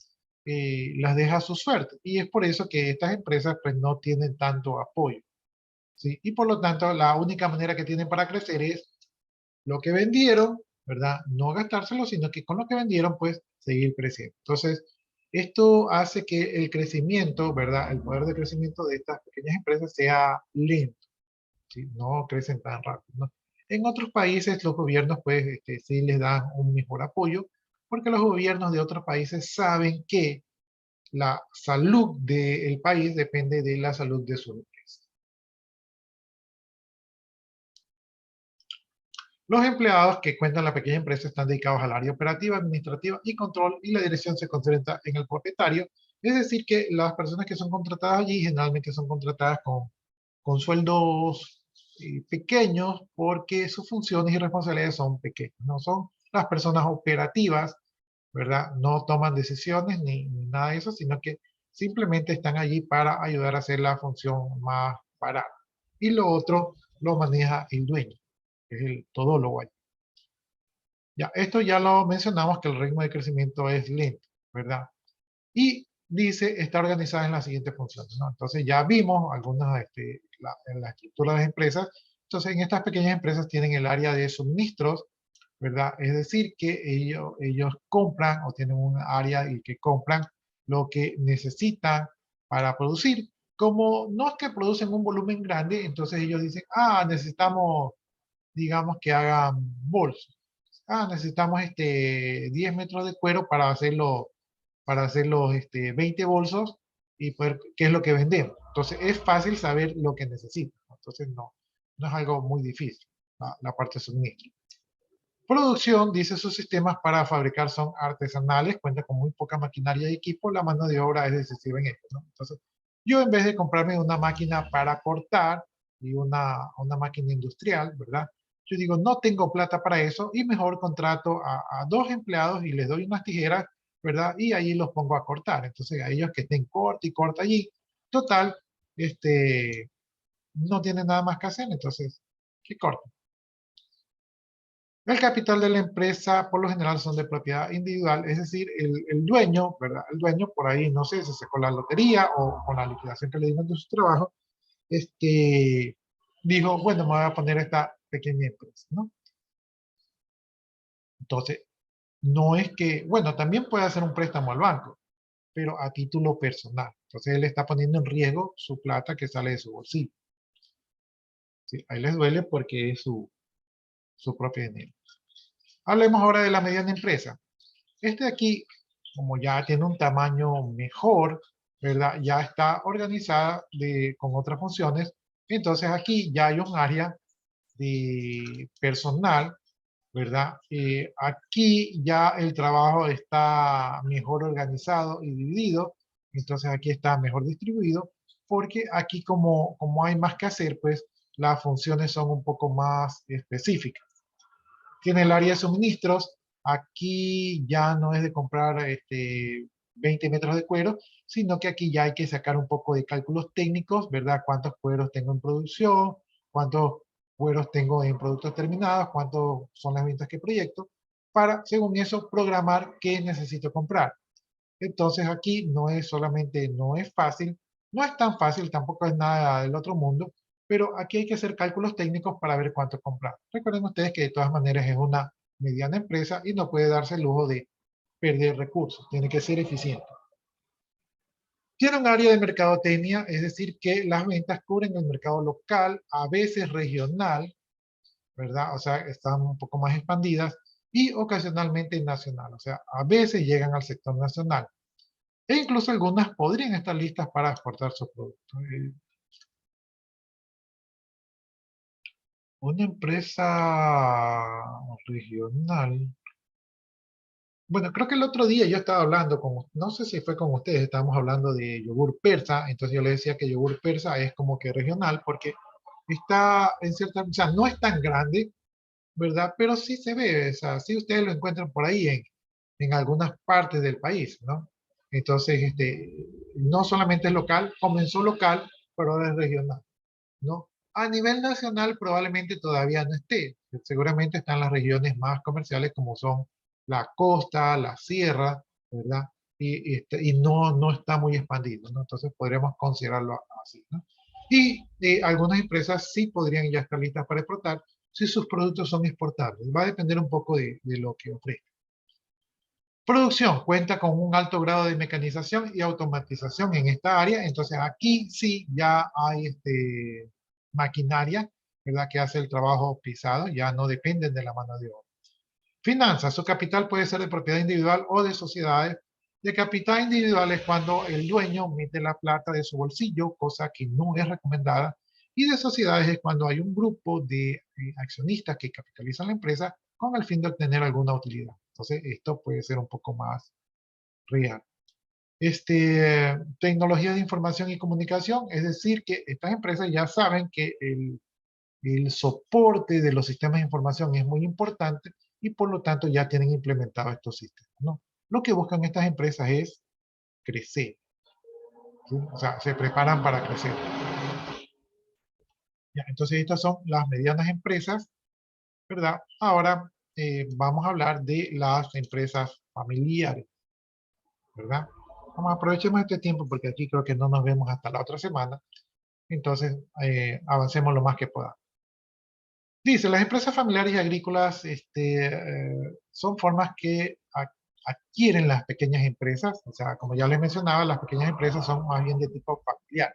las deja a su suerte. Y es por eso que estas empresas pues no tienen tanto apoyo. ¿Sí? Y por lo tanto, la única manera que tienen para crecer es lo que vendieron, ¿verdad? No gastárselo, sino que con lo que vendieron, pues seguir creciendo. Entonces, esto hace que el crecimiento, ¿verdad? El poder de crecimiento de estas pequeñas empresas sea lento, ¿sí? No crecen tan rápido, ¿no? En otros países los gobiernos pues sí les dan un mejor apoyo porque los gobiernos de otros países saben que la salud del país depende de la salud de su empresa. Los empleados que cuentan la pequeña empresa están dedicados al área operativa, administrativa y control, y la dirección se concentra en el propietario. Es decir, que las personas que son contratadas allí generalmente son contratadas con sueldos pequeños porque sus funciones y responsabilidades son pequeñas. No son las personas operativas, ¿verdad? No toman decisiones ni nada de eso, sino que simplemente están allí para ayudar a hacer la función más barata. Y lo otro lo maneja el dueño, que es el todólogo allí. Ya, esto ya lo mencionamos, que el ritmo de crecimiento es lento, ¿verdad? Y dice, está organizada en las siguientes funciones, ¿no? Entonces ya vimos algunas, en la estructura de las empresas. Entonces en estas pequeñas empresas tienen el área de suministros, ¿verdad? Es decir, que ellos compran o tienen un área y que compran lo que necesitan para producir. Como no es que producen un volumen grande, entonces ellos dicen, necesitamos, digamos, que hagan bolsos. Necesitamos 10 metros de cuero para hacer los 20 bolsos y poder, qué es lo que vendemos. Entonces es fácil saber lo que necesita. Entonces no es algo muy difícil, la parte de suministro. Producción, dice, sus sistemas para fabricar son artesanales, cuenta con muy poca maquinaria y equipo, la mano de obra es decisiva en esto, ¿no? Entonces, yo en vez de comprarme una máquina para cortar y una máquina industrial, ¿verdad? Yo digo, no tengo plata para eso y mejor contrato a 2 empleados y les doy unas tijeras, ¿verdad? Y ahí los pongo a cortar. Entonces, a ellos que estén corta y corta allí, total, no tienen nada más que hacer, entonces, ¿qué corta? El capital de la empresa por lo general son de propiedad individual, es decir, el dueño, ¿verdad? El dueño por ahí, no sé, se sacó la lotería o con la liquidación que le dieron de su trabajo, dijo, bueno, me voy a poner esta pequeña empresa, ¿no? Entonces, no es que, bueno, también puede hacer un préstamo al banco, pero a título personal. Entonces, él está poniendo en riesgo su plata que sale de su bolsillo. ¿Sí? Ahí les duele porque es su propio dinero. Hablemos ahora de la mediana empresa. Este de aquí, como ya tiene un tamaño mejor, ¿verdad? Ya está organizada con otras funciones. Entonces aquí ya hay un área de personal, ¿verdad? Aquí ya el trabajo está mejor organizado y dividido. Entonces aquí está mejor distribuido, porque aquí como hay más que hacer, pues las funciones son un poco más específicas. Tiene el área de suministros. Aquí ya no es de comprar 20 metros de cuero, sino que aquí ya hay que sacar un poco de cálculos técnicos, ¿verdad? ¿Cuántos cueros tengo en producción? ¿Cuántos cueros tengo en productos terminados? ¿Cuántos son las ventas que proyecto? Para, según eso, programar qué necesito comprar. Entonces aquí no es solamente, no es fácil, no es tan fácil, tampoco es nada del otro mundo, pero aquí hay que hacer cálculos técnicos para ver cuánto comprar. Recuerden ustedes que de todas maneras es una mediana empresa y no puede darse el lujo de perder recursos, tiene que ser eficiente. Tiene un área de mercadotecnia, es decir, que las ventas cubren el mercado local, a veces regional, ¿verdad? O sea, están un poco más expandidas y ocasionalmente nacional, o sea, a veces llegan al sector nacional. E incluso algunas podrían estar listas para exportar sus productos. Una empresa regional. Bueno, creo que el otro día yo estaba hablando con, no sé si fue con ustedes, estábamos hablando de yogur persa, entonces yo le decía que yogur persa es como que regional porque está en cierta, o sea, no es tan grande, ¿verdad? Pero sí se ve, o sea, sí ustedes lo encuentran por ahí en algunas partes del país, ¿no? Entonces, no solamente es local, comenzó local, pero ahora es regional, ¿no? A nivel nacional probablemente todavía no esté, seguramente están las regiones más comerciales como son la costa, la sierra, ¿verdad? Y no está muy expandido, ¿no? Entonces podríamos considerarlo así, ¿no? Y algunas empresas sí podrían ya estar listas para exportar si sus productos son exportables. Va a depender un poco de lo que ofrezca. Producción cuenta con un alto grado de mecanización y automatización en esta área. Entonces aquí sí ya hay maquinaria, ¿verdad? Que hace el trabajo pisado, ya no dependen de la mano de obra. Finanzas, su capital puede ser de propiedad individual o de sociedades. De capital individual es cuando el dueño mete la plata de su bolsillo, cosa que no es recomendada. Y de sociedades es cuando hay un grupo de accionistas que capitalizan la empresa con el fin de obtener alguna utilidad. Entonces, esto puede ser un poco más real. Tecnología de información y comunicación, es decir, que estas empresas ya saben que el soporte de los sistemas de información es muy importante y por lo tanto ya tienen implementados estos sistemas, ¿no? Lo que buscan estas empresas es crecer, ¿sí? O sea, se preparan para crecer. Ya, entonces estas son las medianas empresas, ¿verdad? Ahora vamos a hablar de las empresas familiares, ¿verdad? Vamos, aprovechemos este tiempo porque aquí creo que no nos vemos hasta la otra semana. Entonces, avancemos lo más que podamos. Dice, las empresas familiares y agrícolas son formas que adquieren las pequeñas empresas. O sea, como ya les mencionaba, las pequeñas empresas son más bien de tipo familiar.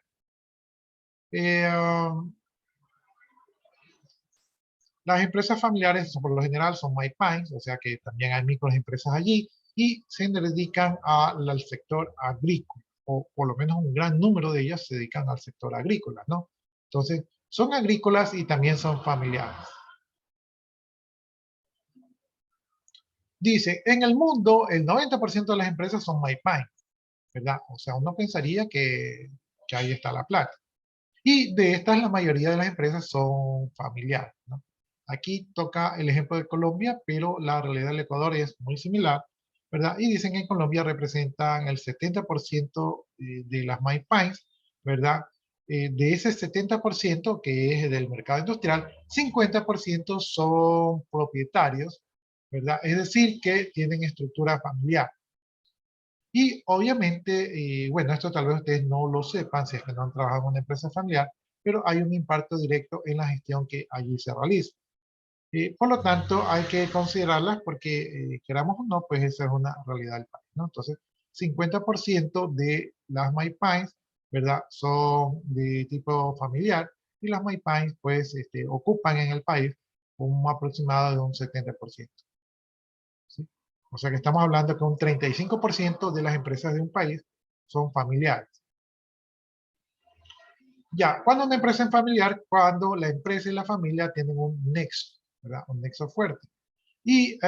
Las empresas familiares por lo general son MyPines, o sea que también hay microempresas allí y se dedican al sector agrícola, o por lo menos un gran número de ellas se dedican al sector agrícola, ¿no? Entonces, son agrícolas y también son familiares. Dice, en el mundo el 90% de las empresas son MyPines, ¿verdad? O sea, uno pensaría que ahí está la plata. Y de estas la mayoría de las empresas son familiares, ¿no? Aquí toca el ejemplo de Colombia, pero la realidad del Ecuador es muy similar, ¿verdad? Y dicen que en Colombia representan el 70% de las MyPines, ¿verdad? De ese 70% que es del mercado industrial, 50% son propietarios, ¿verdad? Es decir, que tienen estructura familiar. Y obviamente, bueno, esto tal vez ustedes no lo sepan si es que no han trabajado en una empresa familiar, pero hay un impacto directo en la gestión que allí se realiza. Por lo tanto, hay que considerarlas porque, queramos o no, pues esa es una realidad del país, ¿no? Entonces, 50% de las MyPines, ¿verdad? Son de tipo familiar y las MyPines, pues, ocupan en el país un aproximado de un 70%. ¿Sí? O sea que estamos hablando que un 35% de las empresas de un país son familiares. Ya, cuando una empresa es familiar, cuando la empresa y la familia tienen un nexo, ¿verdad? Un nexo fuerte. Y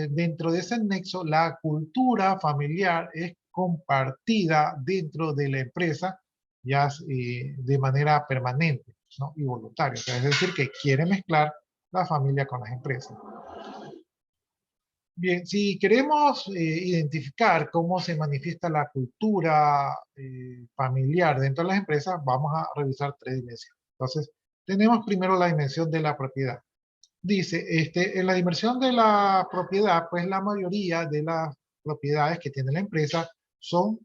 dentro de ese nexo, la cultura familiar es compartida dentro de la empresa, ya de manera permanente, ¿no? Y voluntaria. O sea, es decir, que quiere mezclar la familia con las empresas. Bien, si queremos identificar cómo se manifiesta la cultura familiar dentro de las empresas, vamos a revisar tres dimensiones. Entonces, tenemos primero la dimensión de la propiedad. Dice, en la dimensión de la propiedad, pues la mayoría de las propiedades que tiene la empresa son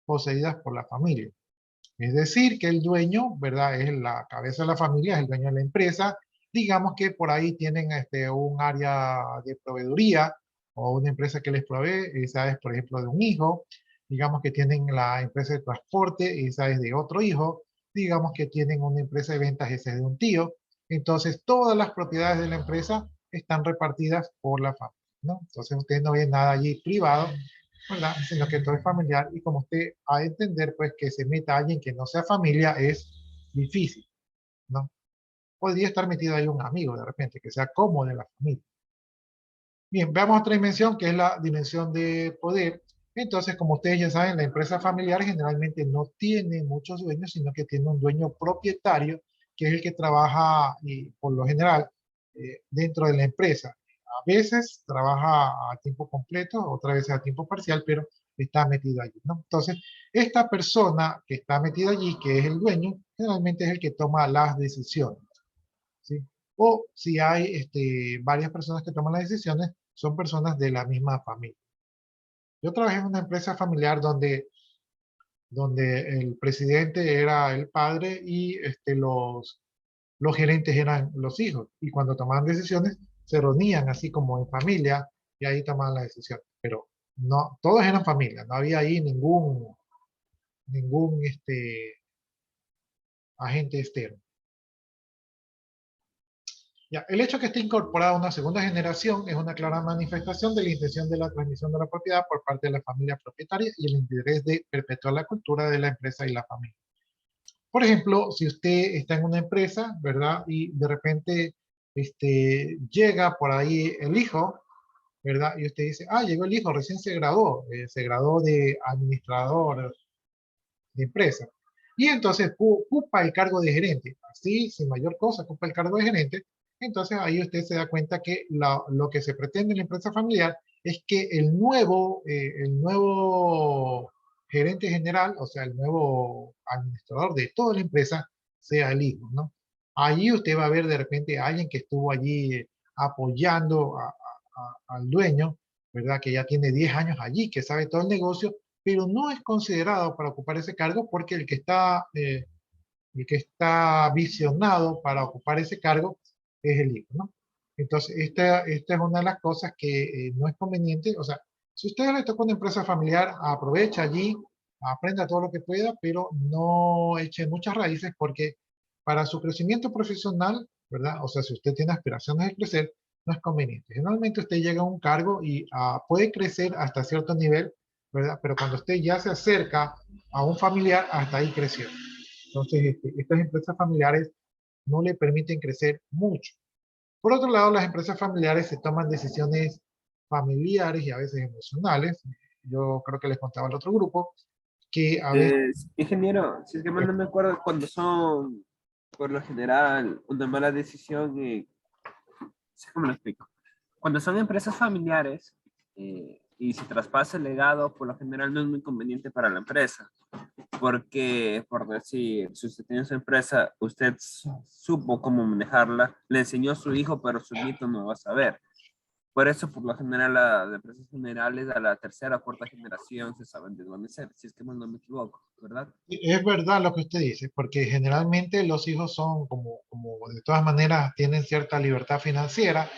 poseídas por la familia. Es decir, que el dueño, ¿verdad? Es la cabeza de la familia, es el dueño de la empresa. Digamos que por ahí tienen un área de proveeduría o una empresa que les provee, esa es, por ejemplo, de un hijo. Digamos que tienen la empresa de transporte, esa es de otro hijo. Digamos que tienen una empresa de ventas, esa es de un tío. Entonces, todas las propiedades de la empresa están repartidas por la familia, ¿no? Entonces, ustedes no ven nada allí privado, ¿verdad? Sino que todo es familiar y como usted ha de entender, pues que se meta alguien que no sea familia es difícil, ¿no? Podría estar metido ahí un amigo de repente, que sea como de la familia. Bien, veamos otra dimensión, que es la dimensión de poder. Entonces, como ustedes ya saben, la empresa familiar generalmente no tiene muchos dueños, sino que tiene un dueño propietario, que es el que trabaja, y por lo general, dentro de la empresa. A veces trabaja a tiempo completo, otras veces a tiempo parcial, pero está metido allí, ¿no? Entonces, esta persona que está metida allí, que es el dueño, generalmente es el que toma las decisiones, ¿sí? O si hay varias personas que toman las decisiones, son personas de la misma familia. Yo trabajé en una empresa familiar donde el presidente era el padre y los gerentes eran los hijos. Y cuando tomaban decisiones, se reunían así como en familia y ahí tomaban la decisión. Pero no, todos eran familia, no había ahí ningún agente externo. Ya, el hecho que esté incorporada una segunda generación es una clara manifestación de la intención de la transmisión de la propiedad por parte de la familia propietaria y el interés de perpetuar la cultura de la empresa y la familia. Por ejemplo, si usted está en una empresa, ¿verdad? Y de repente llega por ahí el hijo, ¿verdad? Y usted dice, ah, llegó el hijo, recién se graduó de administrador de empresa. Y entonces ocupa el cargo de gerente. Así, sin mayor cosa, ocupa el cargo de gerente. Entonces ahí usted se da cuenta que lo que se pretende en la empresa familiar es que el nuevo gerente general, o sea, el nuevo administrador de toda la empresa, sea el hijo, ¿no? Allí usted va a ver de repente a alguien que estuvo allí apoyando al dueño, ¿verdad? Que ya tiene 10 años allí, que sabe todo el negocio, pero no es considerado para ocupar ese cargo porque el que está visionado para ocupar ese cargo es el hijo, ¿no? Entonces, esta es una de las cosas que no es conveniente. O sea, si usted le toca una empresa familiar, aprovecha allí, aprenda todo lo que pueda, pero no eche muchas raíces porque para su crecimiento profesional, ¿verdad? O sea, si usted tiene aspiraciones de crecer, no es conveniente. Generalmente usted llega a un cargo y puede crecer hasta cierto nivel, ¿verdad? Pero cuando usted ya se acerca a un familiar, hasta ahí creció. Entonces, estas empresas familiares no le permiten crecer mucho. Por otro lado, las empresas familiares se toman decisiones familiares y a veces emocionales. Yo creo que les contaba al otro grupo que a veces... Ingeniero, si es que mal no me acuerdo, cuando son, por lo general, una mala decisión, ¿cómo lo explico? Cuando son empresas familiares y se traspasa el legado, por lo general no es muy conveniente para la empresa. Porque, por decir, si usted tiene su empresa, usted supo cómo manejarla, le enseñó a su hijo, pero su nieto no va a saber. Por eso, por lo general, las empresas generales a la tercera o cuarta generación se saben desvanecer, si es que mal no me equivoco, ¿verdad? Es verdad lo que usted dice, porque generalmente los hijos son como de todas maneras tienen cierta libertad financiera,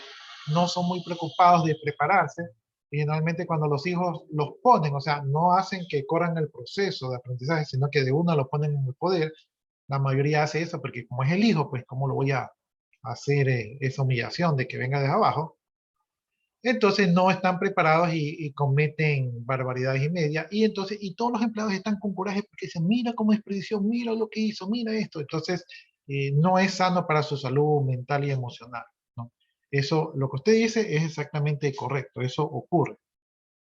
no son muy preocupados de prepararse, y generalmente cuando los hijos los ponen, o sea, no hacen que corran el proceso de aprendizaje, sino que de una lo ponen en el poder, la mayoría hace eso porque como es el hijo, pues cómo lo voy a hacer esa humillación de que venga de abajo. Entonces no están preparados y cometen barbaridades y media. Y entonces, y todos los empleados están con coraje porque dicen, mira cómo desperdició, mira lo que hizo, mira esto. Entonces, no es sano para su salud mental y emocional, ¿no? Eso, lo que usted dice es exactamente correcto, eso ocurre.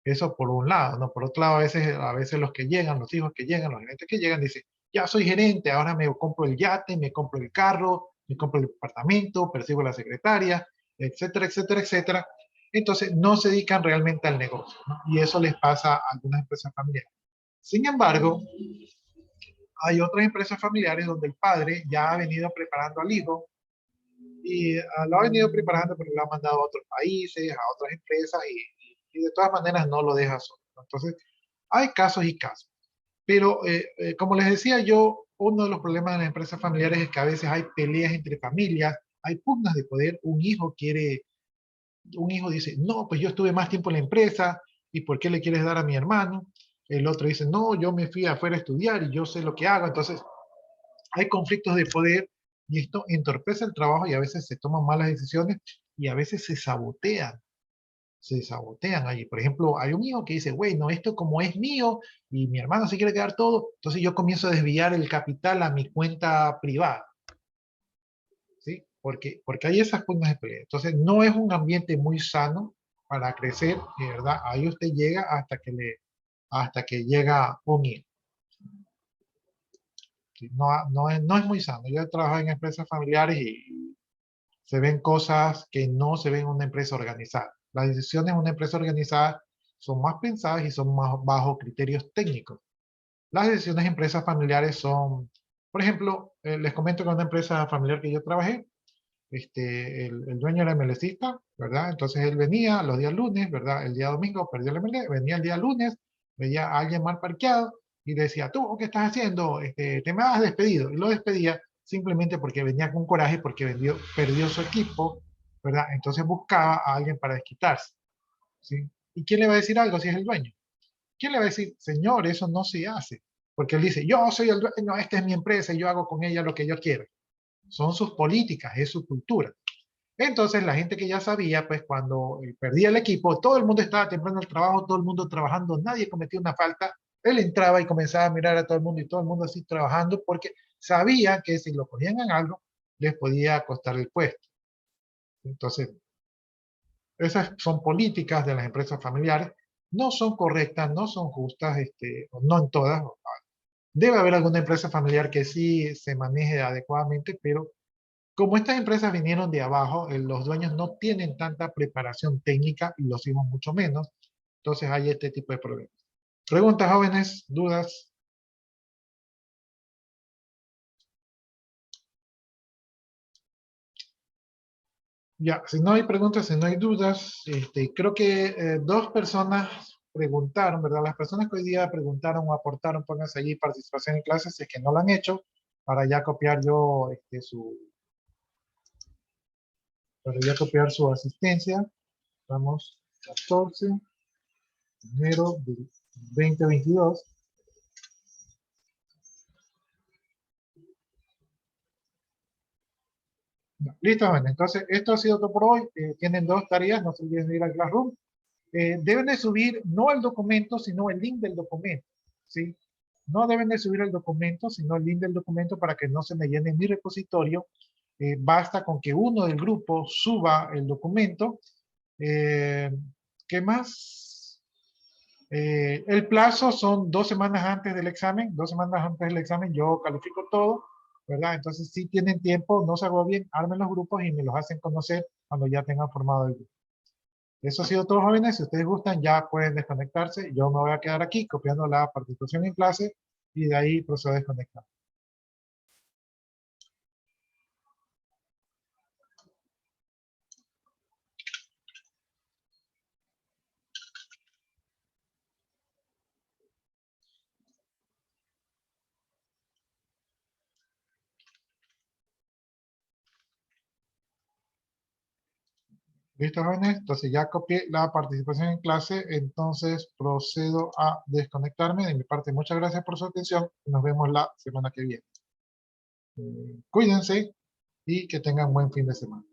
Eso por un lado, ¿no? Por otro lado, a veces los que llegan, los hijos que llegan, los gerentes que llegan, dicen, ya soy gerente, ahora me compro el yate, me compro el carro, me compro el departamento, persigo a la secretaria, etcétera, etcétera, etcétera. Entonces, no se dedican realmente al negocio, ¿no? Y eso les pasa a algunas empresas familiares. Sin embargo, hay otras empresas familiares donde el padre ya ha venido preparando al hijo y lo ha venido preparando porque lo ha mandado a otros países, a otras empresas y de todas maneras no lo deja solo, ¿no? Entonces, hay casos y casos. Pero como les decía yo, uno de los problemas de las empresas familiares es que a veces hay peleas entre familias, hay pugnas de poder, un hijo dice, no, pues yo estuve más tiempo en la empresa, ¿y por qué le quieres dar a mi hermano? El otro dice, no, yo me fui afuera a estudiar y yo sé lo que hago. Entonces, hay conflictos de poder y esto entorpece el trabajo y a veces se toman malas decisiones y a veces se sabotean se sabotean allí. Por ejemplo, hay un hijo que dice, bueno, esto como es mío y mi hermano se quiere quedar todo, entonces yo comienzo a desviar el capital a mi cuenta privada. ¿Sí? Porque hay esas puntas de pelea. Entonces, no es un ambiente muy sano para crecer, de verdad. Ahí usted llega hasta que llega un hijo. ¿Sí? No es muy sano. Yo he trabajado en empresas familiares y se ven cosas que no se ven en una empresa organizada. Las decisiones en una empresa organizada son más pensadas y son más bajo criterios técnicos. Las decisiones en empresas familiares son, por ejemplo, les comento con una empresa familiar que yo trabajé, el dueño era MLCista, ¿verdad? Entonces él venía los días lunes, ¿verdad? El día domingo perdió el ML, venía el día lunes, veía a alguien mal parqueado y decía, ¿tú qué estás haciendo? Te me has despedido. Y lo despedía simplemente porque venía con coraje, porque perdió su equipo, ¿verdad? Entonces buscaba a alguien para desquitarse, ¿sí? ¿Y quién le va a decir algo si es el dueño? ¿Quién le va a decir, señor, eso no se hace? Porque él dice, yo soy el dueño, esta es mi empresa y yo hago con ella lo que yo quiero. Son sus políticas, es su cultura. Entonces la gente que ya sabía, pues cuando perdía el equipo, todo el mundo estaba temprano al trabajo, todo el mundo trabajando, nadie cometía una falta, él entraba y comenzaba a mirar a todo el mundo y todo el mundo así trabajando porque sabía que si lo ponían en algo, les podía costar el puesto. Entonces, esas son políticas de las empresas familiares, no son correctas, no son justas, no en todas. Debe haber alguna empresa familiar que sí se maneje adecuadamente, pero como estas empresas vinieron de abajo, los dueños no tienen tanta preparación técnica y los hijos mucho menos. Entonces hay este tipo de problemas. Preguntas, jóvenes, dudas. Ya, si no hay preguntas, si no hay dudas, creo que dos personas preguntaron, ¿verdad? Las personas que hoy día preguntaron o aportaron, pónganse allí participación en clases, si es que no lo han hecho, para ya copiar yo su asistencia. Vamos, 14 de enero de 2022. Listo, bueno, entonces esto ha sido todo por hoy. Tienen dos tareas, no se olviden de ir al Classroom. Deben de subir no el documento, sino el link del documento, ¿sí? No deben de subir el documento, sino el link del documento para que no se me llene mi repositorio. Basta con que uno del grupo suba el documento. ¿Qué más? El plazo son 2 semanas antes del examen. 2 semanas antes del examen yo califico todo, ¿verdad? Entonces, si tienen tiempo, no se agobien, armen los grupos y me los hacen conocer cuando ya tengan formado el grupo. Eso ha sido todo, jóvenes. Si ustedes gustan, ya pueden desconectarse. Yo me voy a quedar aquí copiando la participación en clase y de ahí procedo a desconectar. ¿Listo, jóvenes? Entonces ya copié la participación en clase, entonces procedo a desconectarme. De mi parte, muchas gracias por su atención. Nos vemos la semana que viene. Cuídense y que tengan buen fin de semana.